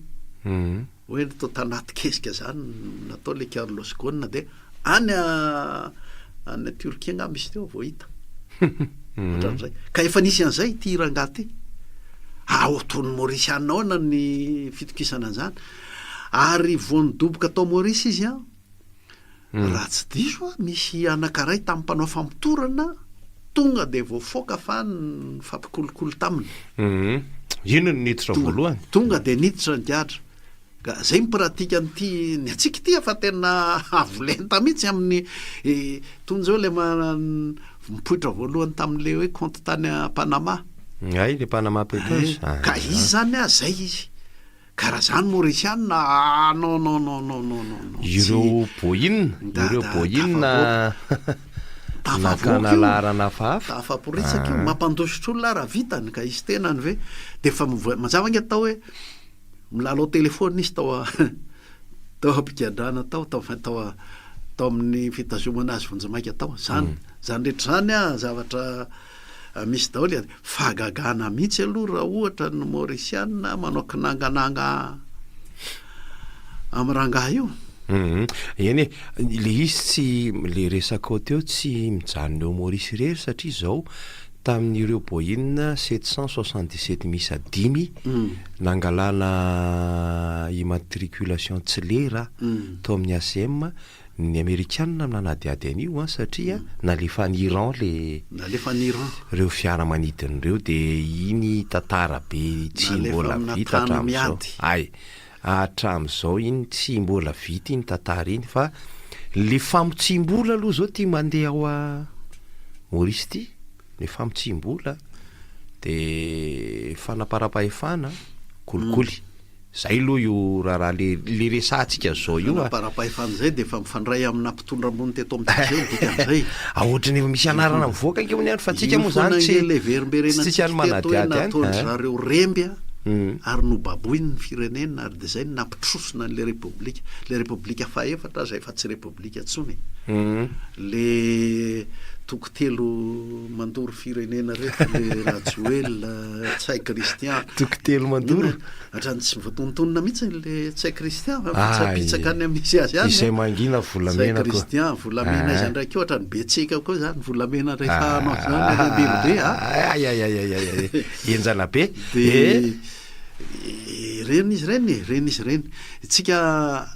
hoe natao tanaty kesika zany natao le Carlos Ghosn de any Turquie nga misy teo voahita ohatran'izay ka efa nisy an'izay ty rangaha ty otony Mauritiana aona ny fitokisana an'izany ary voanidoboka tao Maurice izy raha tsy diso misy anankiray tamin'ny mpanao famotorana tonga de voafoaka fa ny fampikolokolo taminy ino ny niditra voalohany tonga de niditra ny diatra ka zay mipratika an'ity ny atsika ity fa tena avolenta mihitsy amin'ny tonjao le mipoitra voalohany tamin'le hoe compte tany Panama ay le Panama Papers ka izy zany zay izy karaha zany Mauritiana non ireo boina nakanalarana fahafa tafaporitsaka io mampandositra olona raha vitany ka izy tenany ve de fa mazava nge atao hoe milalao telefona izy tao ampigadrana tao amin'ny fitazomana azy vonjamaika tao zany rehetra zany zavatra misy daholy fahagagana mihitsy aloha raha ohatra ny Mauritiana manao kinangananga amin'ny rangaha io eny le izy tsy le resaka teo tsy mijanona eo Maurice irery satria zao tamin'ireo Boeing 777 misy 10 nangalana immatriculation tsy lera tao amin'ny ACM ny Amerikanina nanadiady an'io satria nalefan'ny Iran reo fiaramanidin'ireo de iny tantara be tsy mbola vita hatramin'izao hatramin'izao iny tsy mbola vita iny tantara iny fa le famotsimbola aloha zao ty mandeha ao a Maurice ty le famotsimbola de fanaparam-pahefana kolikoly zay aloha io raha le resantsika zao io fanaparam-pahefana zay de efa mifandray amina mpitondra ambony teto amin'izay dikan'izay ohatrany efa misy anarana mivoaka anke ny fa tsika moa zany tsy le verimberenantsika manadiady zareo rembya ary no baboiny ny firenena ary de zay nampitrosona n'le republika faefatra zay fa tsy republika tsony le tokotelo mandoro firenena rehetra le Rajoel Tsay Christian tokotelo mandoro hatrany tsy voatonontonona mihitsy le Tsay Christian pitsaka any misy azy any izay mangina volamena Tsay Christian volamena izy ndraiky ohatrany betsika koa zany volamena rehefa anao zany enjana be de reny izy reny tsika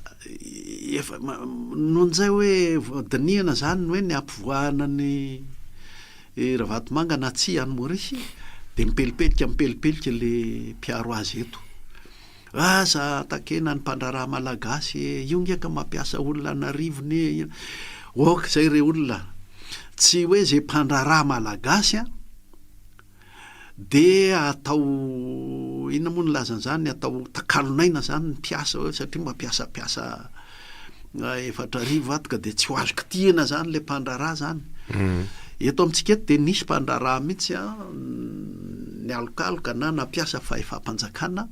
efa nohon'izay hoe dinihana zany hoe ny ampivoahana ny ravatomanga na tsy any Maurice de mipelipelika le mpiaro azy eto za takena ny mpandraraha malagasy io ngeka mampiasa olona narivony zay re olona tsy hoe zay mpandraraha malagasy de atao inona moa ny lazan'zany atao takalonaina zany ny mpiasa hoe satria mampiasa efatra rivo ato ka de tsy ho azo kitihana zany le mpandraraha zany eto amintsika eto de nisy mpandraraha mihitsy ny alokaloka na nampiasa fahefam-panjakana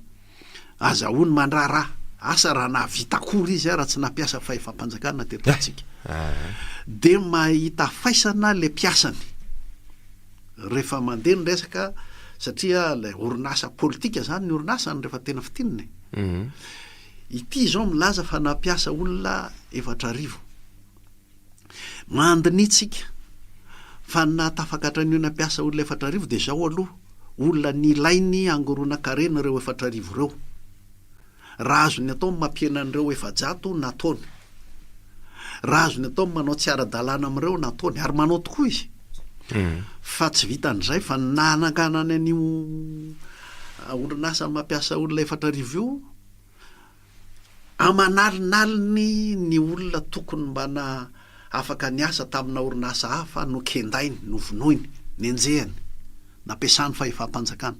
azahoany mandraraha asa raha nahavita akory izy raha tsy nampiasa fahefam-panjakana teto antsika de mahita faisana le mpiasany rehefa mandeha ny resaka satria le orinasa politika zany ny orinasany rehefa tena fitininy ity zao milaza fa nampiasa olona efatra rivo mandinitsika fa natafakatra ny nampiasa olona efatra rivo de zao aloha olona nilainy angorona karena reo efatra rivo reo raha azony atao mampienan'ireo efajato nataony raha azony atao manao tsy ara-dalàna amin'ireo nataony ary manao tokoa izy fa tsy vitan'izay fa nananganany an'io orinasa mampiasa olona efatra arivo io amanalinaliny ny olona tokony mbana afaka niasa tamina orinasa hafa no kendainy no vonoiny ny enjehany nampiasany fahefam-panjakana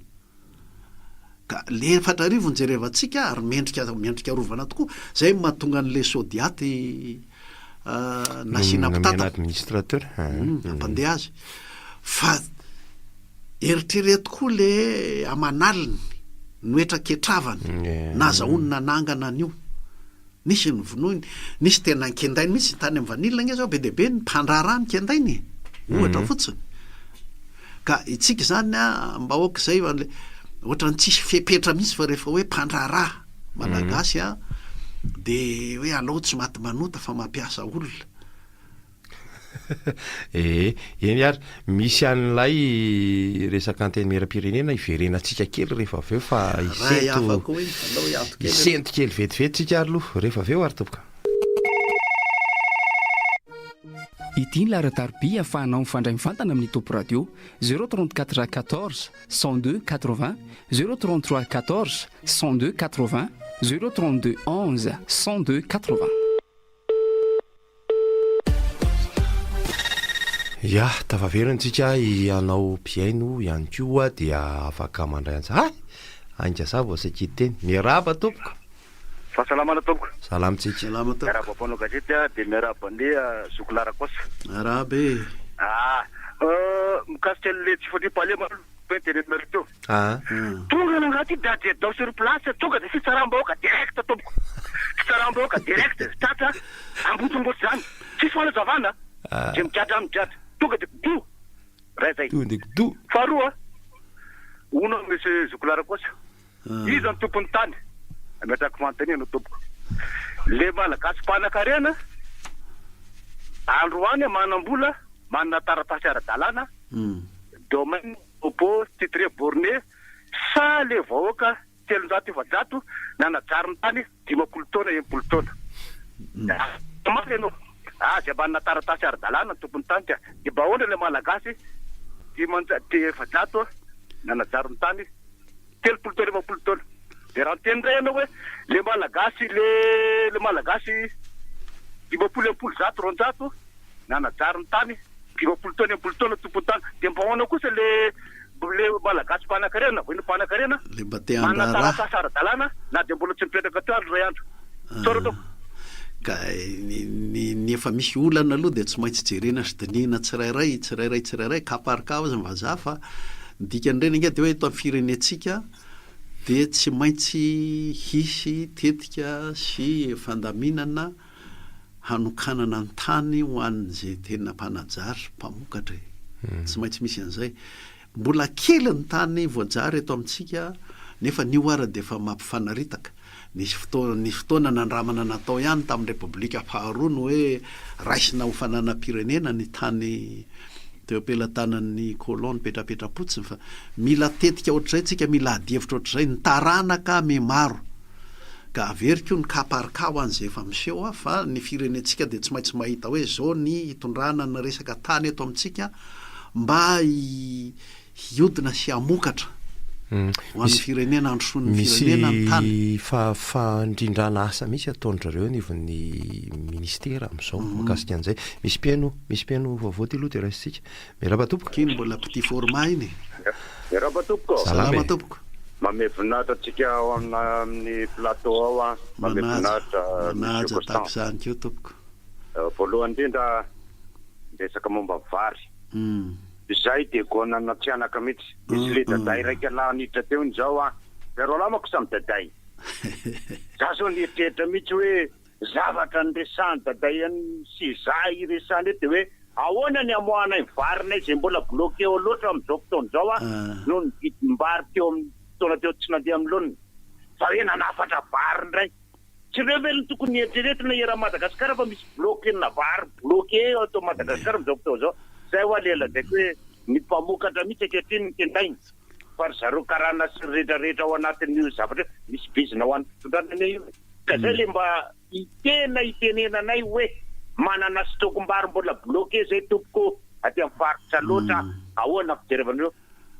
ka le efatra arivo nyjerevantsika ary mendrika rovana tokoa zay mahatonga an'le sodiaty nasina pitata administrateur ampandeha azy fa eritrereto koa le amanaliny noetraketravany nazaonina nangana an'io nisy ny vonoiny nisy tena nkendainy mihitsy tany amin'ny vanilina nge zao be deabe ny mpandrarah ny kendainy ohatra fotsiny ka itsika zany mba oka zay le ohatra ny tsisy fepetra mihitsy fa rehefa hoe mpandrarah malagasy de hoe alao tsy maty manota fa mampiasa olona eny ary misy an'ilay resaka antenimieram-pirenena iverenatsika kely rehefa aveo fa isento kely vetivety tsika aloha rehefa aveo ary topoka ity ny laharan-tarobia ahafahanao mifandray mivantana amin'ny topo radio 034 14 102 80 033 14 102 80 032 11 102 80 ya tavaverantsika ianao piaino ihany koa dia afaka mandray antsy ainga zavo asakiteny miaraba tompoko fahasalamana tompoko salamtsika miaraba mpanao gazety de miaraba andeha zokolara kosa arabe mikasika le tsy fotri palema internet marito Ah. Tonga nangati dao sur place, tonga de sitaramboka direct tompoko. Sitaramboka direct tata ambutumboto zany. Tsy fona zavana. Je mjata mjata. Tonga de du. Rezay. Tonga de du. Faroa. Uno monsieur Zukulara kosa. Izy ny tompony tany. Ametraka manontaniana tompoko. Le malagasy mpanan-karena androany manambola manana taratasy ara-dalàna domaine opo titre borné sa le vahoaka 300 nanajary ny tany 50 taona 80 taona. Maty ianao zay manana taratasy ara-dalàna tompony tany de bahoana le malagasy 700 nanajary ny tany 30 taona 50 taona. De raha teny ndray ianao hoe le malagasy 50 nanajary ny tany 50 taona 80 taona tompony tany de mbahoana kosa le malagasy mpanan-karena voiny mpanan-karena le mba te manana taratasy ara-dalàna na de mbola tsy mipetraka teo andro ray andro sorotao ka ny efa misy olana aloha de tsy maintsy jerena sy dinina tsirairay kaparika azy vazaha fa dikan'ireny nge de hoe eto amin'ny firenetsika de tsy maintsy hisy tetika sy fandaminana hanokanana ny tany ho an'izay tena mpanajary mpamokatra tsy maintsy misy an'izay mbola kely ny tany voajary eto amintsika nefa ny oara de efa mampifanaritaka nisy fotoana nandramana natao ihany tamin'ny repoblika faharoa no hoe raisina ho fananam-pirenena ny tany teo ampelantanan'ny colon petrapetrapotsiny fa mila tetika ohatr'izay tsika mila adihevitra ohatr'izay ny taranaka me maro ka averiko ny kaparika ho an'izay efa miseho fa ny firenetsika de tsy maintsy mahita hoe zao ny hitondrana ny resaka tany eto amintsika mba hiodina sy hamokatra ho an'ny firenena androson'ny firenena ny tany fandrindrana asa misy ataondrareo nivon'ny ministera am'izao makasika an'izay misy piano vaovao ty aloha de raisitsika miaraba tompoko kiny mbola petit format iny miaraba tompoko salama tompoko mame voninahitra atsika ao amin'ny plateau ao mame voninahitra tahaka zany keo tompoko voalohany indrindra resaka momba vary zay de gonana tsy anaka mihitsy izy le daday raiky ala niditra teo ny zao pero alamako samy daday za zao nietrehitra mihitsy hoe zavatra ny resany daday sy za iresany de hoe ahoana ny amoanay varinay zay mbola bloqué eo loatra am'izao fotoana zao no ny vidim-bary teo amin'ny fotoana teo tsy nandeha amin'ny loniny fa hoe nanafatra vary ndray tsy reo ve ny tokony eritreretina era Madagasikara fa misy bloqué na vary bloqué atao Madagasikara am'izao fotoana zao zay ho alela de hoe ny mpamokatra mihitsy akehitriny ny tendainy fa ry zareo karana sy rehetrarehetra ao anatin'io zavatra misy bizina ho an'ny fitondrana io ka zay le mba itenenanay hoe manana stokombary mbola bloqué zay tompoko aty amin'ny faritra loatra ahoana fijerevan'ireo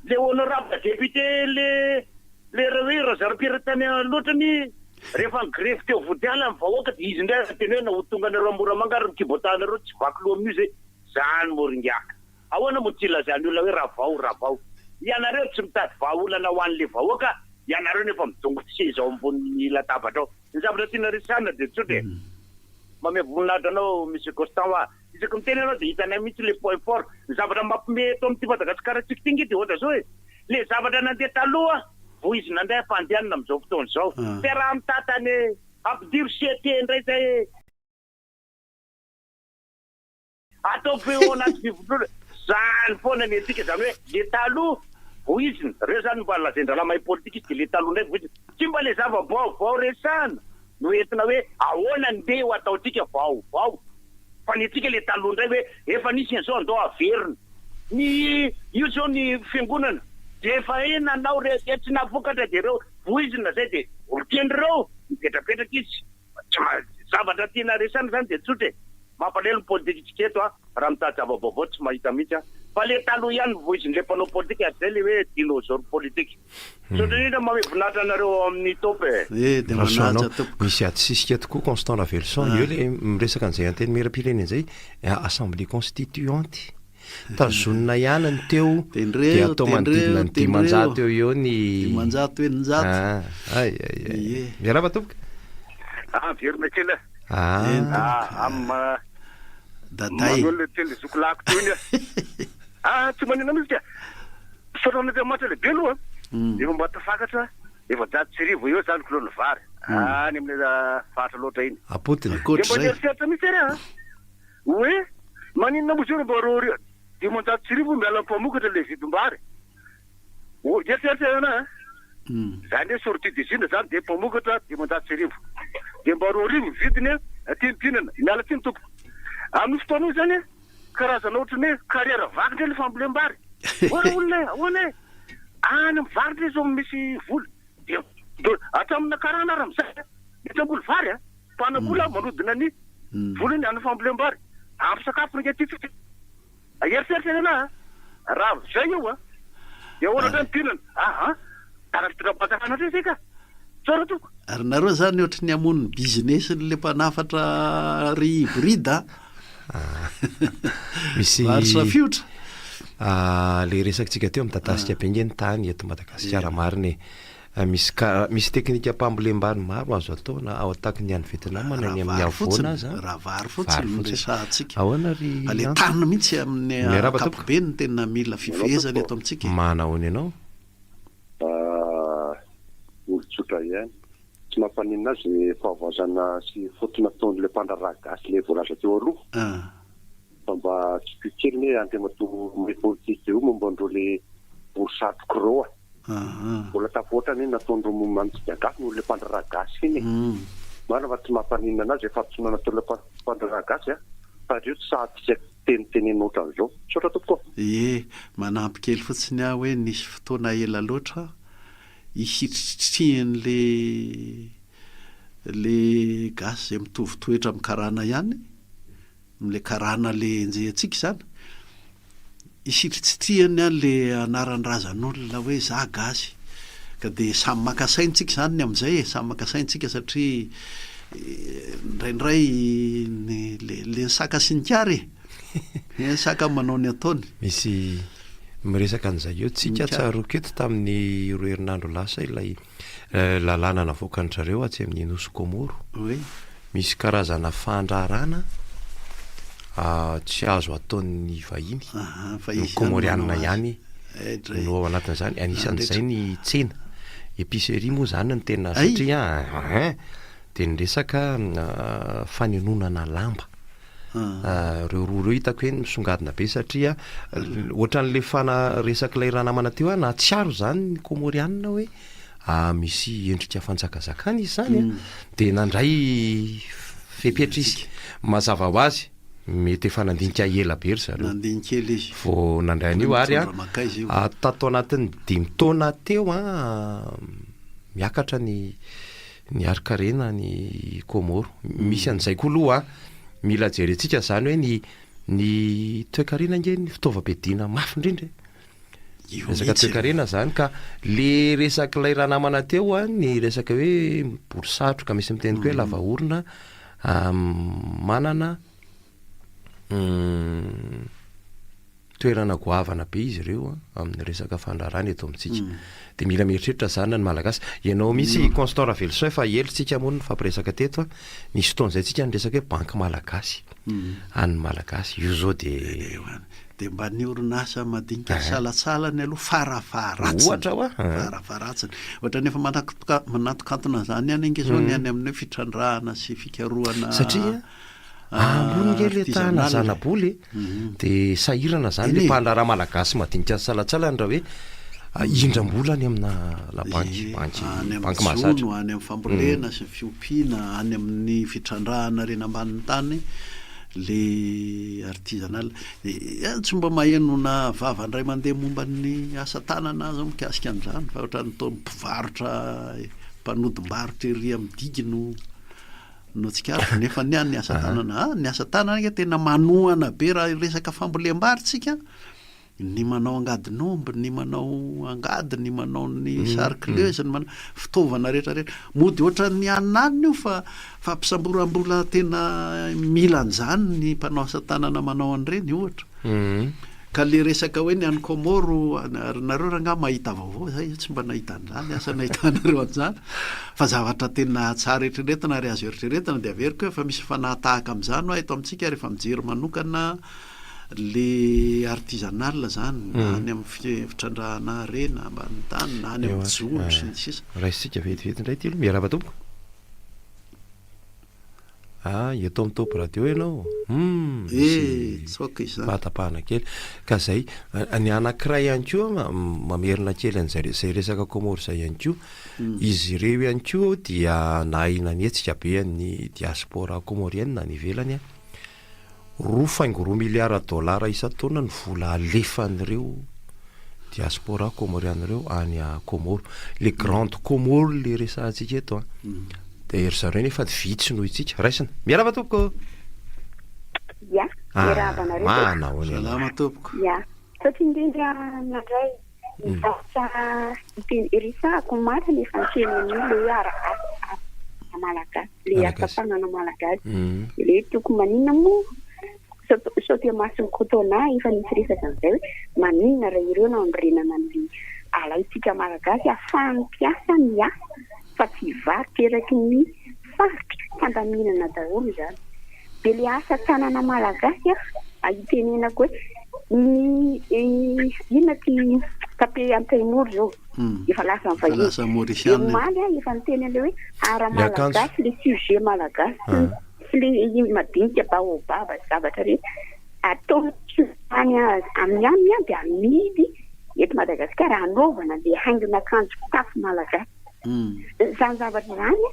le honorable député le razaram-piratany loatrany rehefa grefy teo vodiala amin'ny vahoaka dia izy indray teny hoe na ho tonga anareo Moramanga ary mikiboatanareo tsy vaky loha amin'io zay zany moringaka ahoana mo tsy ilazany olona hoe rahavao ianareo tsy mitady vahaolana ho an'le vahoaka ianareo nefa midongotra seza ao ambony latabatra ao ny zavatra tiana resana dia tsotra mame voninahitra anao monsieur Constant wa isaky miteny anao dia hitanay mihitsy le point fort ny zavatra mampime eto amin'ity Madagasikara tsika ty ngy dia ohatra zao hoe le zavatra nandeha taloha vo izy nandeha fandehanana amin'izao fotoana izao fa raha mitatany ampidiro siete indray zay atao feo anaty fivotrona zany foana ny atsika zany hoe le taloha vo izy reo zany mba lazendralamay politika izy dia le taloha ndray vo izy tsy mba le zava-baovao resana no entina hoe ahoana ndeha ho ataotsika vaovao fa ny atsika le taloha ndray hoe efa nisy an'izao andao averina ny io zao ny fiangonana dia efa nanao tsy navokatra dia reo voizina zay dia tian'ireo mipetrapetraka izy zavatra tiana resana zany dia tsotra mampalelo ny politika eto raha mitady zava-baovao tsy mahita mihitsy fa le taloha ihany voiziny le mpanao politika zay le hoe dinosaure politika tsotra indrindra mamevonatra anareo amin'ny topy misy atsisika tokoa Constant Ravelson eo le miresaka an'izay anteny mera-pirenena zay assemblée constituante tazonina ihany ny teo dia atao manodidina ny 10 eo ny 10 miarahaba tomboka verina kely daday le teny zokolako toy tsy manina mihitsy ka sorana Andriamanitra lehibe aloha efa mba tafakatra efa daty tsirivo eo zany kilona vary any amin'ny fahatra loatra iny apotiny mba eriseritra mihitsy ary hoe maninona mosy mba rory dimanjato tsirivo miala mpamokatra le vidim-bary eriseritra ana zany hoe sortie d'usine zany dia mpamokatra dimanjato tsirivo dia mba roarivo vidiny tinopinana miala tiny tompo amin'ny fotoana io zany karazana ohatrany hoe carrière vakitra le fambolem-bary ora olona ahoana any mivaritra zao misy vola dia atramina karana ary amizay mety amboly vary mpanambola manodina ny volany any fambolem-bary ampy sakafo nge ty eriseritra ana raha zay io dia ohatra mipinana tarafitrabatakana zay ka tsara toko ary nareo zany ohatra ny amon'ny business le mpanafatra ry hybride misy varitra fiotra le resakytsika teo mitatahasika pengeny tany eto Madagasikara mariny misy teknika mpambolem-bary maro azo atao na ao ataky ny any Vietnam na ny amin'ny avoana raha vary fotsiny resahantsika ahoana ry ale tanina mihitsy amin'ny akapobe ny tena mila fifehezana eto amintsika manahony ianao olotsotra ihany tsy mampaninina azy fahavazana sy fotona taon'le mpandraraha gasy le voalaza teo aloha fa mba kikikely ny andriamato may politika io momba andreo le borsato croa mbola tapotrany nataondreo mantsika gasy no le mpandraraha gasy iny marina fa tsy mampaninina anazy efa atsonana tao le mpandraraha gasy fa reo tsy sahatsika tenitenena ohatran'izao sotra tokoa manampy kely fotsiny hoe nisy fotoana ela loatra ihitritritihany le gasy zay mitovy toetra amin'ny karana ihany le karana le nje atsika zany isitritsitrihany any le anaran-drazan'olona hoe za gasy ka dia samy makasaintsika zany ny amin'izay samy makasaintsika satria indraindray le saka sinikary saka manao ny ataony misy miresaka an'izay eo tsika tsaroketo tamin'ny roa herinandro lasa ilay lalàna navoakany zareo atsy amin'ny nosy Komoro misy karazana fandrarana tsy azo ataon'ny vahiny ny komorianina ihany no ao anatin'izany anisan'izay ny tsena épicerie moa zany ny tena satria dia niresaka fanenonana lamba reo roa reo hitako hoe misongadina be satria ohatran'le resaky ilay ranamana teo na tsiaro zany ny komorianina hoe misy endrika fanjakazakana izy zany dia nandray fepetra izy mazava ho azy mety efa nandinika ela be ry zareo nandinikely izy vo nandray an'io ary tato anatin'ny 5 taona teo miakatra ny arikarena ny Komoro misy an'izay koa aloha mila jerentsika zany hoe ny toekarena nge ny fitaovam-piadiana mafy indrindra resaka toekarena zany ka le resaka ilay raha namana teo a ny resaka hoe borisatroka misy miteny ko hoe lavaorona manana toerana goavana be izy ireo amin'ny resaka fandrarana eto amintsika de mila mieritreritra zany ny malagasy ianao misy constant ravelso fa elontsika moa ny fampiresaka teto nisy fotoan'izay tsika ny resaka hoe banky malagasy any malagasy io zao de mba ny orinasa madinika salatsalany aloha farafaratsiny ohatra nefa manatokantona zany any ange zao ny any amin'ny fitrandrahana sy fikaroana satria ambony le tana zanaboly de sahirana zany le mpandraraha malagasy madinika salatsalany raha hoe indram-bola any amina labanky banky mahazatra any amin'ny fambolena sy fiompiana any amin'ny fitrandrahana reny ambanin'ny tany le artisanal tsy mba mahenona vavandray mandeha momba ny asa tanana zao mikasika an'izany fa ohatra nytao mpivarotra mpanodimbarotra ery amin'ny digino no tsikaro nefa ny any asa tanana ny asa tanana ke tena manohana be raha resaka fambolem-bary tsika ny manao angadin'omby ny manao angady ny manao ny sarcleuse ny manao fitaovana rehetrarehetra mody ohatra ny anany io fa fampisamborambola tena mila an'izany ny mpanao asa tanana manao an'ireny ohatra ka le resaka hoe ny any Komoro nareo raha nga mahita vaovao zay tsy mba nahita an'izany asa nahitanareo an'izany fa zavatra tena tsara eritreretina ary azo eritreretina de averiko hoe fa misy fanatahaka amin'izany eto amintsika rehefa mijery manokana le artisanal zany any amin'ny fitrandrahana rena ambany tany na any amin'ny joro sy ny sisa raha isika vetivety indray ty aloha miarahaba tompoko eto amin'ny topo radio ianao tsoka izany mahatapahana kely ka zay ny anankiray ihany koa mamerina kely an'zay resaka Komoro zay ihany koa izy ireo ihany koa dia nahina ny etsika be ny diaspora komorienne ny ivelany $4 miliara isan-taona ny vola alefan'ireo diaspora komoriana ireo any Komoro le grande Komoro le resahantsika eto de ery zareo nefa vitsy noho itsika raisina miarahaba tompoko salama tompoko satria indrindra mandray resahako mata nefa niteny le malagasy le asa-tanana malagasy le tokony maninona moa sauté masony cotona efa nisy resaka an'izay hoe maninona raha ireo na andrenana ny alaitsika malagasy ahafahany mpiasa ny asa fa tsy hivarotra eraky ny faritra fandaminana daholo zany de le asa tanana malagasy ahitenenako hoe ny inona ty tape antaimoro zao efa lasa mivahiny maly efa niteny ale hoe ara malagasy le sujet malagasy le madinika baobaba zavatra rehetra atao any amin'ny any de amidy eto Madagasikara anaovana le haingona akanjo fitafy malagasy zany zavatra zany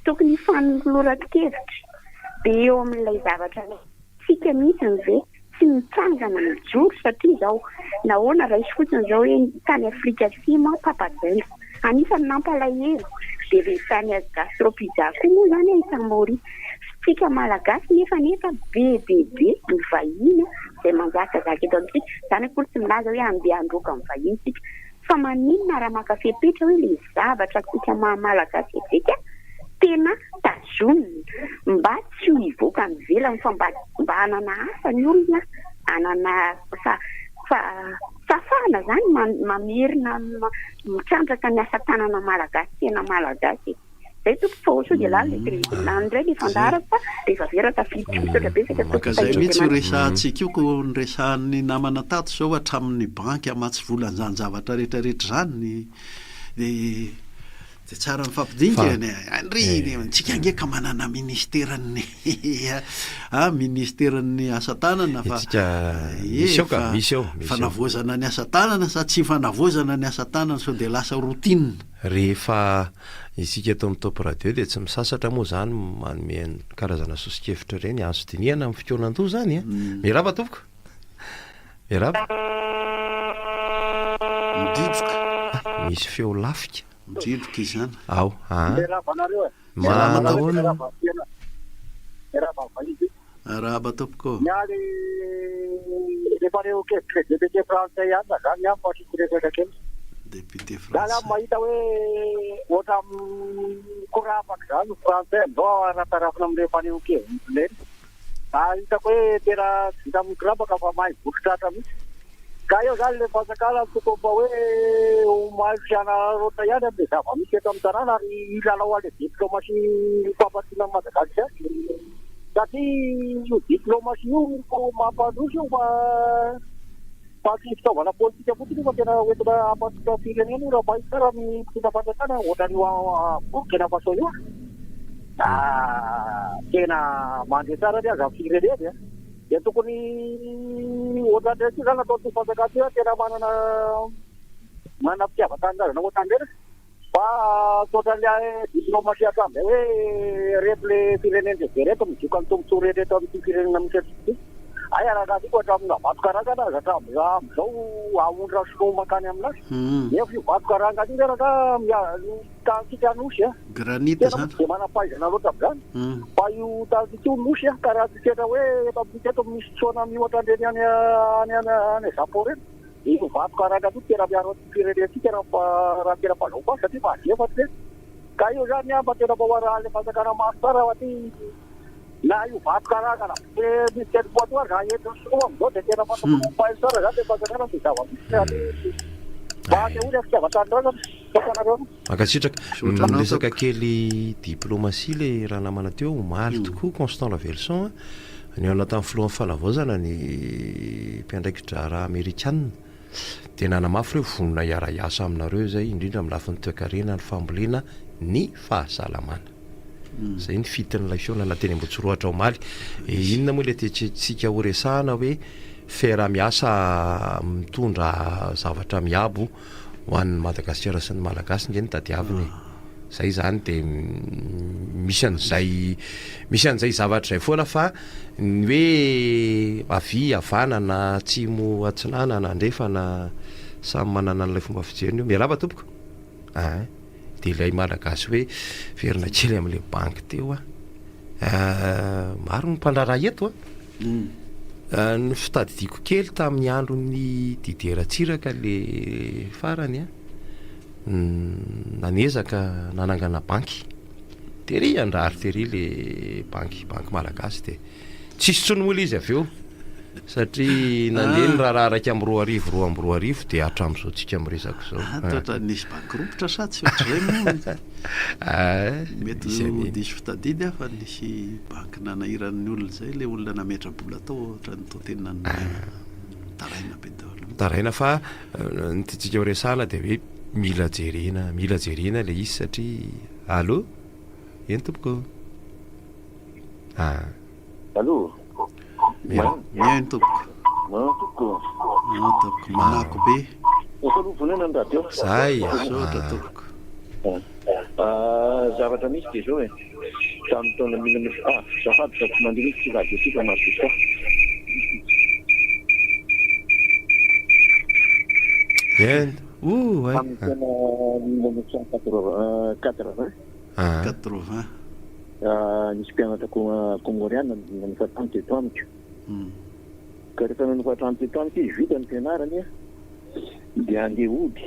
tokony fanoloran-kevitra de eo amin'ilay zavatra tsika mihitsy ve tsy mitsangana ny joro satria zao nahoana raha isy fotsiny zao hoe tany Afrika Atsimo papadela anisany nampalahelo de le tany gastropizza koa moa zany isamori tsika malagasy nefa be ny vahiny zay manjakazaka eto amintsika zany koa tsy milaza hoe andeha androka amin'ny vahiny tsika fa maninona raha makafe-petra hoe le zavatra tsika malagasy etsika tena tazomina mba tsy ho ivoaka ny velany fa mba hanana asa ny olona hanana fafana zany mamerina mitrandraka ny asa tanana malagasy tena malagasy zay toko fa de la andray le fandara fa rehefa vera tafiditra be makazay mihitsy ho resahantsika io ko ny resahan'ny namana tato zao hatramin'ny banky amatsy vola zany zavatra rehetrarehetra zany de tsara mifampidinika tsika angeka manana ministeran'ny ministeran'ny asa tanana fa fanavozana ny asa tanana sa tsy fanavozana ny asa tanana sao de lasa routine rehefa isika eto amin'ny topo radio de tsy misasatra moa zany manome karazana sosikevitra reny azo dinihana amin'ny fikonan-do zany miraba tompoko miraba midrivoka misy feo lafika midrivoka izy zany manahoana araba tompoko mialy rehefa reo kevitra député français ihany na zany ihany fa sirepetra kely député zany am mahita hoe ohatra korapaka zany français vao aratarafina am'ireo faneo kevitra leny hitako hoe tena vita amin'ny korapaka fa mahay vokitratra mihitsy ka eo zany le fasakala toko mba hoe mahasiana rota ihany amle zava-misy eto amin'ny tanàna ary ilalao ale diplomatie fampatiana amin'ny Madagasikara satria io diplomatie io mampandroso io fa tsy fitaovana politika fotsiny fa tena hoentina hampandroso firenena io raha mahita tsara ny mpitondra fanjakana ohatran'io Burkina Faso io tena mandeha tsara ny aza firenena dia tokony ohatran'ireo ty zany atao ty fanjakana ty tena manana fitiavan-tanindrazana ohatran'ireny fa toatran'ilay diplomatie atramizay hoe reto le firenena lehibe reto mijoka ny tombontsoa reto amin'ity firenena misy aty ay araka ty ohatramina vato karangana azy hatramizao ahondra sinoa makany aminazy nefa io vato karangana iny araka tansika nosy granite zany de manampahaizana loatra am'izany fa io tansika io nosy karaha tsetra hoe eto amintsika eto misy tsoana mihoatrandreny any Japon reny io vato karangana io tena miaro firenentsika raha tena fazao koa satria mahadefaty reny ka io zany mba tena mahoara le fanjakana maso tsara fa ty na io vato karangana misy teny boatoa raha entina soa amizao de tena mampahay tsara zany le fanjakana de zava-misy makasitraka miresaka kely diplomatie le raha namana teo omaly tokoa Constant Lavelson ny ao anatin'ny filohan'ny fanavaozana ny mpiandraikitra raha amerikanina dia nanamafy reo vonona iara-iasa aminareo zay indrindra amin'ny lafin'ny toekarena ny fambolena ny fahasalamana zay ny fitin'ilay fiona nateny Ambotsoroatra omaly inona moa le tsika ho resahana hoe fiara-miasa mitondra zavatra miabo ho an'ny Madagasikara sy ny Malagasy nge ny tadiaviny zay zany de misy an'izay zavatra zay foana fa ny hoe avy avana na tsimo atsinana na andrefana samy manana n'ilay fomba fijeriny io miaraba tompoko de ilay Malagasy hoe verina kely amin'le banky teo maro ny mpandraraha eto ny fitadidiako kely tamin'ny andro ny dideratsiraka le farany nanezaka nanangana banky tery andrary tery le banky Malagasy de tsisy tsony mola izy avy eo satria nandeha ny raha raiky amin'ny 2 de hatram'izao tsika miresako zao nisy bankropotra sa tsy ohatrazay mety diso fitadidy fa nisy banky nanahiran'ny olona zay le olona nametra-bola tao ohatrany totenina taraina be daholo taraina fa nytsika resahana de hoe mila jerena le izy satria allo eny tompoko allo miainy tompoko manako be vonena ny radio zay sotra tompoko zavatra misy de zao tamin'ny taona zafady fa tsy mandeha misy radio tsika mazoka tamin'ny taona 80 nisy mpianatra komoriana nanofatany teto amiko ka rehefa nanofatany teto amiko izy vita ny fianarany de andeha ody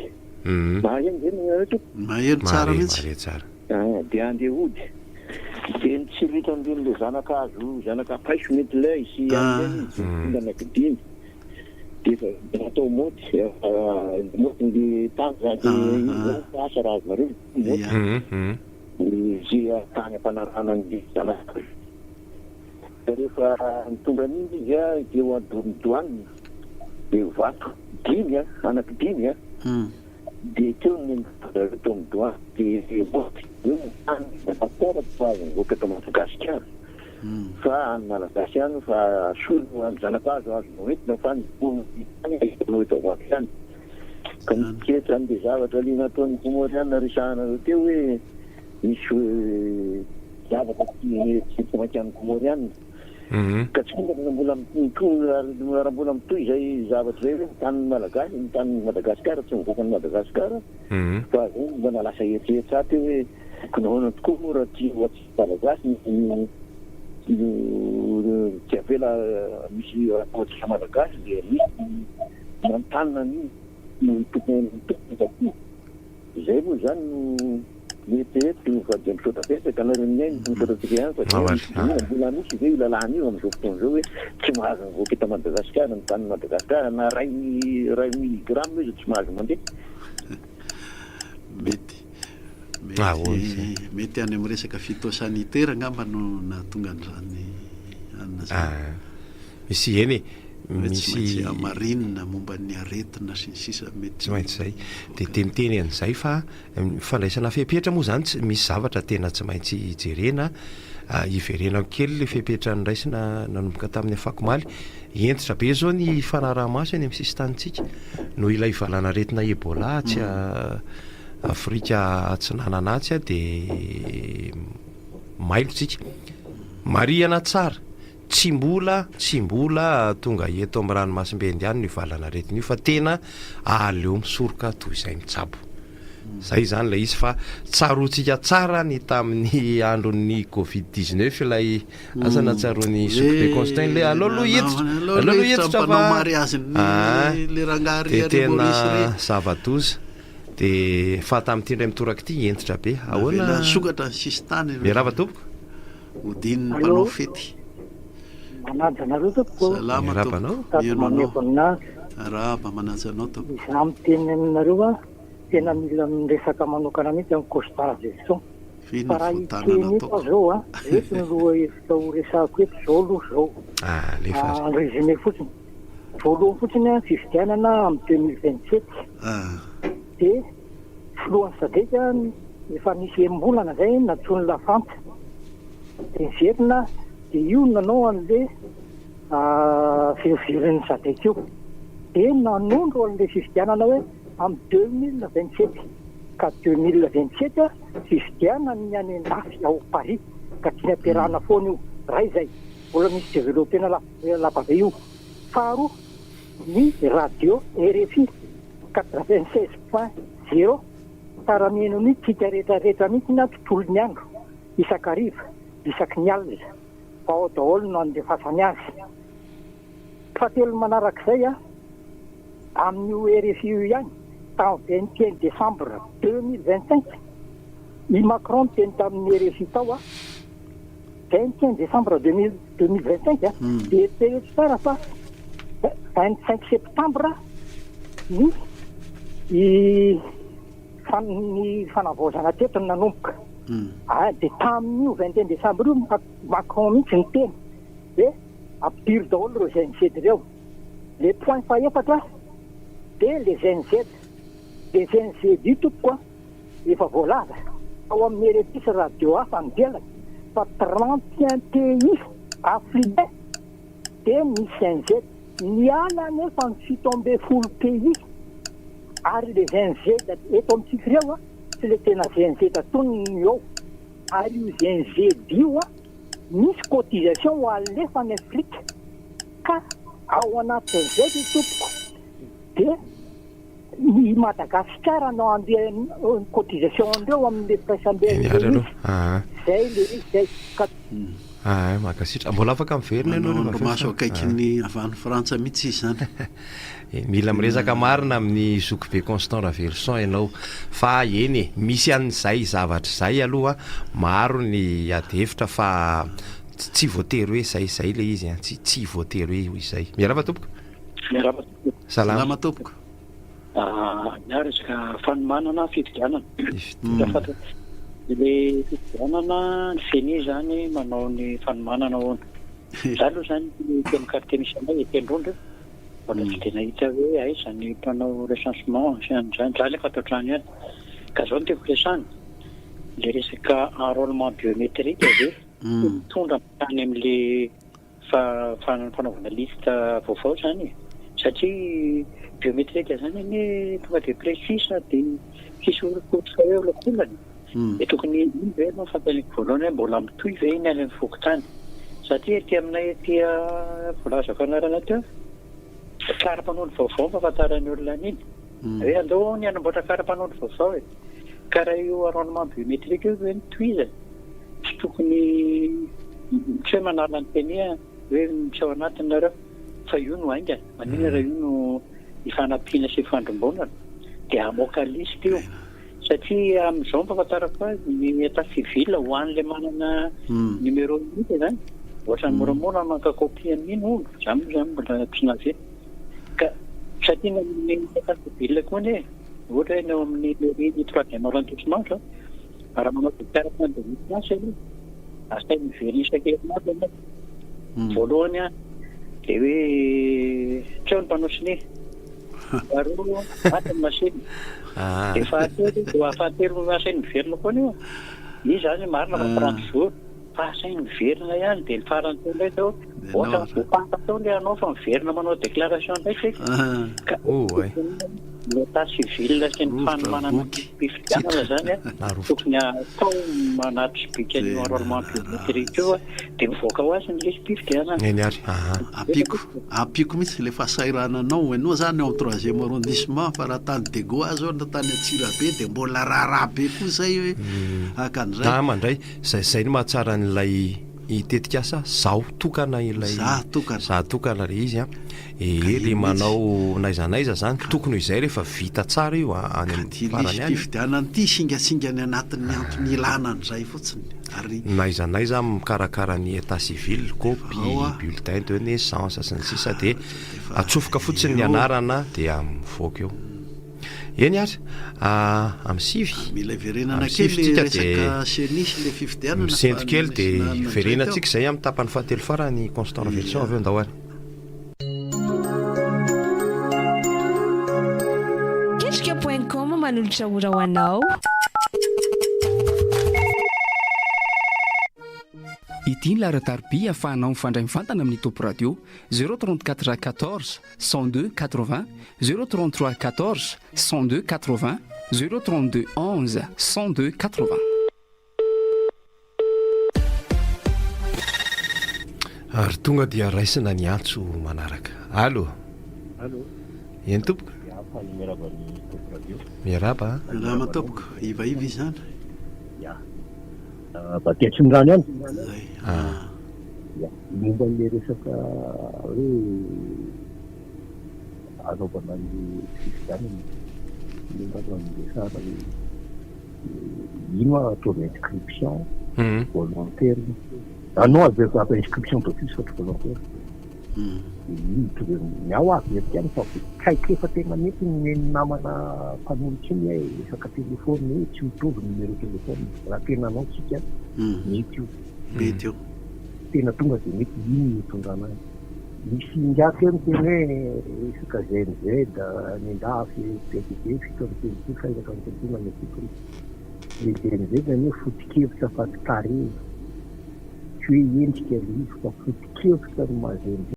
maheno tsara mihitsy de andeha ody de nitsirita am'le zanaka paiso mety lay sy amle nakidiny de natao moty le tany zany asa raha azy nareo izy tany ampanarana ny zanaka rehefa nitonga an'iny izy de ho adoronidoaniny de vato anaky 5 de teo to midoany de moty eo fa voka eto Madagasikara fa any Malagasy any fa solo any zanakazo azo noentina fa no eto avaky any ka niketra any de zavatra li nataon'ny komoriana risahana teo hoe misy zavatra tsy makian'ny komoriana ka tsy fondana mbola raha mbola mitoy zay zavatra zay hoe tany Malagasy ny tany Madagasikara tsy mivoaka ny Madagasikara fa mba nalasa etretra teo hoe konahoana tokoa moa raha ty Malagasy tsy avela misy raportisa malagasy dia misy mantanina ny tompony izay moa zany no mety fa misaotra pesaka na reny ainy misaotratsika ihany fa mbola misy ve ilalàna io amin'izao fotoana zao hoe tsy mahazo mivoaka eto Madagasikara ny tany Madagasikara na ray milligramme izy tsy mahazo mandeha mety any amin'ny resaka phytosanitaire angamba no nahatonga an'izany anina zany misy eny misy amarinina momba ny aretina sy ny sisa mety tsy maintsy zay dia teniteny an'izay fa fandraisana fepetra moa zany misy zavatra tena tsy maintsy jerena iverena kely le fepetra niraisina nanomboka tamin'ny afakomaly entitra be zao ny fanaraha-maso eny amin'ny sisy tanitsika no ilay ivalana aretina Ebola tsy Afrika atsinananatsy dia mailotsika mariana tsara tsy mbola tonga eto amin'ny ranomasimbe indiany no ivalana aretina io fa tena aleo misoroka toy izay mitsabo zay zany la izy fa tsarotsika tsara ny tamin'ny andron'ny Covid-19 ilay asana tsaroan'ny Soupe de Constant le aloha hetotra fa tena zava-doza dia fa tamin'ity indray mitoraka ity entitra be ahoana sokatra ny sisy tany miarava tompoko hodin'ny mpanao fety manaja anareo tompoko salama tompoko araba manaja anao tompoko za miteny aminareo a tena mila miresaka manokana mihitsy amin'ny constatation fa raha iteny efa zao a reto ny loha efitra ho resako eto zao aloha zao résumé fotsiny voalohany fotsiny a fifidianana amin'ny 2027 dia filohany sadeka efa misy embolana zay natsony lafanta dia niverina dia io nanao an'le fivirin'ny sadeka io dia nanondro an'le fifidianana hoe amin'ny 2027 ka 2027 fifidiana ny any andafy ao Paris ka tiany ampiarahana foana io ray zay mbola misy développena lapa be io faharoa ny radio RFI 96.0 tarameno ny tsika rehetrarehetra mihitsy na tontolo ny andro isakariva isaky ny alina fa ao daholo no andefasany azy fahatelo manarak'izay a amin'io RFI io ihany tamin'ny 21 décembre 2025 i Macron teny tamin'ny RFI tao a 21 décembre 2025 a dia tereto tsara fa 25 septembre ny fanavaozana teto ny nanomboka dia tamin'io 21 décembre io Macron mihitsy ny teny dia ampidiry daholo ireo GNZ ireo le point faefatra dia le GNZ le GNZ io tompoko efa voalaza ao amin'ny RFI radio hafa nivelany fa 31 pays africain dia misy GNZ niala nefa ny 70 pays ary le GNZ eto amintsika ireo a tsy le tena GNZ atonony ao ary io GNZ io a misy cotisation ho alefa ny Afrika ka ao anatin'izay ny tompoko dia ny Madagasikara no andeha cotisation andreo amin'le praisambe zay le zay ka makasitra mbola afaka miverina ianao maso akaiky ny avany Frantsa mihitsy izy zany mila miresaka marina amin'ny Soupe de Constant Raverson ianao fa eny misy an'izay zavatra zay aloha maro ny adevitra fa tsy voatery hoe zay le izy tsy voatery hoe izay miarava tompoko salama tompoko miaresaka fanomanana fifidianana le fifidianana ny feni zany manao ny fanomanana hoana za aloha zany teny quartier misy anay etendrondra mbola tsy tena hita hoe aiza ny mpanao recensement sy an'izany za le fataotrano ihany ka zao no teko resana le resaka enrôlement biométrique ave mitondra tany amin'le fanaovana lista vaovao zany satria biométrique zany ny tonga de précis dia kisorokorotra eo lakolany dia tokony iny ve no fampialiko voalohany hoe mbola mitohy ve iny any amin'ny fokotany satria ety aminay ety voalazako anarana teo kara-panondro vaovao fahafantarany olona an'iny hoe andao ny anamboatra kara-panondro vaovao e ka raha io enrôlement biométrique io hoe mitohiza tsy tokony tsy hoe manala ny teny hoe misy ao anatiny nareo fa io no ainga manina raha io no ifanampiana sy ifandrombonana dia amoaka lista io satria amin'izao mpahafantarako azy ny état civil ho an'ilay manana numéro unité zany ohatrany moramora mankakopia an'iny olo zany mbola tsy navy ka satria ny état civil koa ne ohatra hoe neo amin'ny mairie troisième arrondissement zao raha manao fitarana de misy aloha asay miverina isan-kerinandro voalohany a de hoe tsy eo ny mpanao sine faharoa atiny masiny de fahatelo asainy miverina koa neo izy zany marina fa 30 jours fa asainy miverina ihany de ny farany teo ndray tao ohatra vopanta tao le anao fa miverina manao déclaration ndraiky ka l'état civil sy ny fanomanana mpifidianana zany tokony atao manaty sibika ny enrôlement public rehetra de mivoaka ho azy ny lesy mpifidianana apiko mihitsy le fahasairananao ianao zany ao troisième arrondissement fa raha tany Degoa zao na tany Atsirabe de mbola raharaha be koa zay hoe akan'izay mandray zay ny mahatsara n'ilay itetika asa zaho tokana ilay za tokana le izy le manao naizanaiza zany tokony izay rehefa vita tsara io any amin'ny farany any fifidianana ity singasingany anatin'ny antony ilanan'izay fotsiny ary naizanaiza mikarakara ny état civil copie bulletin de naissance sy ny sisa de atsofoka fotsiny ny anarana de mivoaka eo eny ary amin'ny sivy mila verenana kely resaka senisy le fifidianana misento kely de verenantsika zay amin'ny tapany fahatelo farany constant révélation avy eo andao ary ketrika.com manolotra ora ho anao ity ny laharan-tarobia ahafahanao mifandray mivantana amin'ny topo radio 034 14 102 80 033 14 102 80 032 11 102 80 ary tonga dia raisina ny antso manaraka allo eny tompoka miaraba raha matopoko ivaiva izany batetry ny rano ihany momba n'le resaka hoe anaovana ny fifidianana momba n'le sara hoe ino ataovy inscription volontaire non aveko apa inscription d'office fa volontaire miao avy efiany fa kaiky efa tena mety ny namana mpanolotra iny hoe resaka telefony hoe tsy mitovy numéro telefony raha tena anao tsika mety io mety eo tena tonga de mety iny mitondrana azy misy ndraky eo miteny hoe resaka ZNZ ny ndafy PTB fito amby telopolo faizaka amby telopolo mametiko le ZNZ zany hoe fotikevitra faty carré tsy hoe endrika rivo fa fotikevitra no maha ZNZ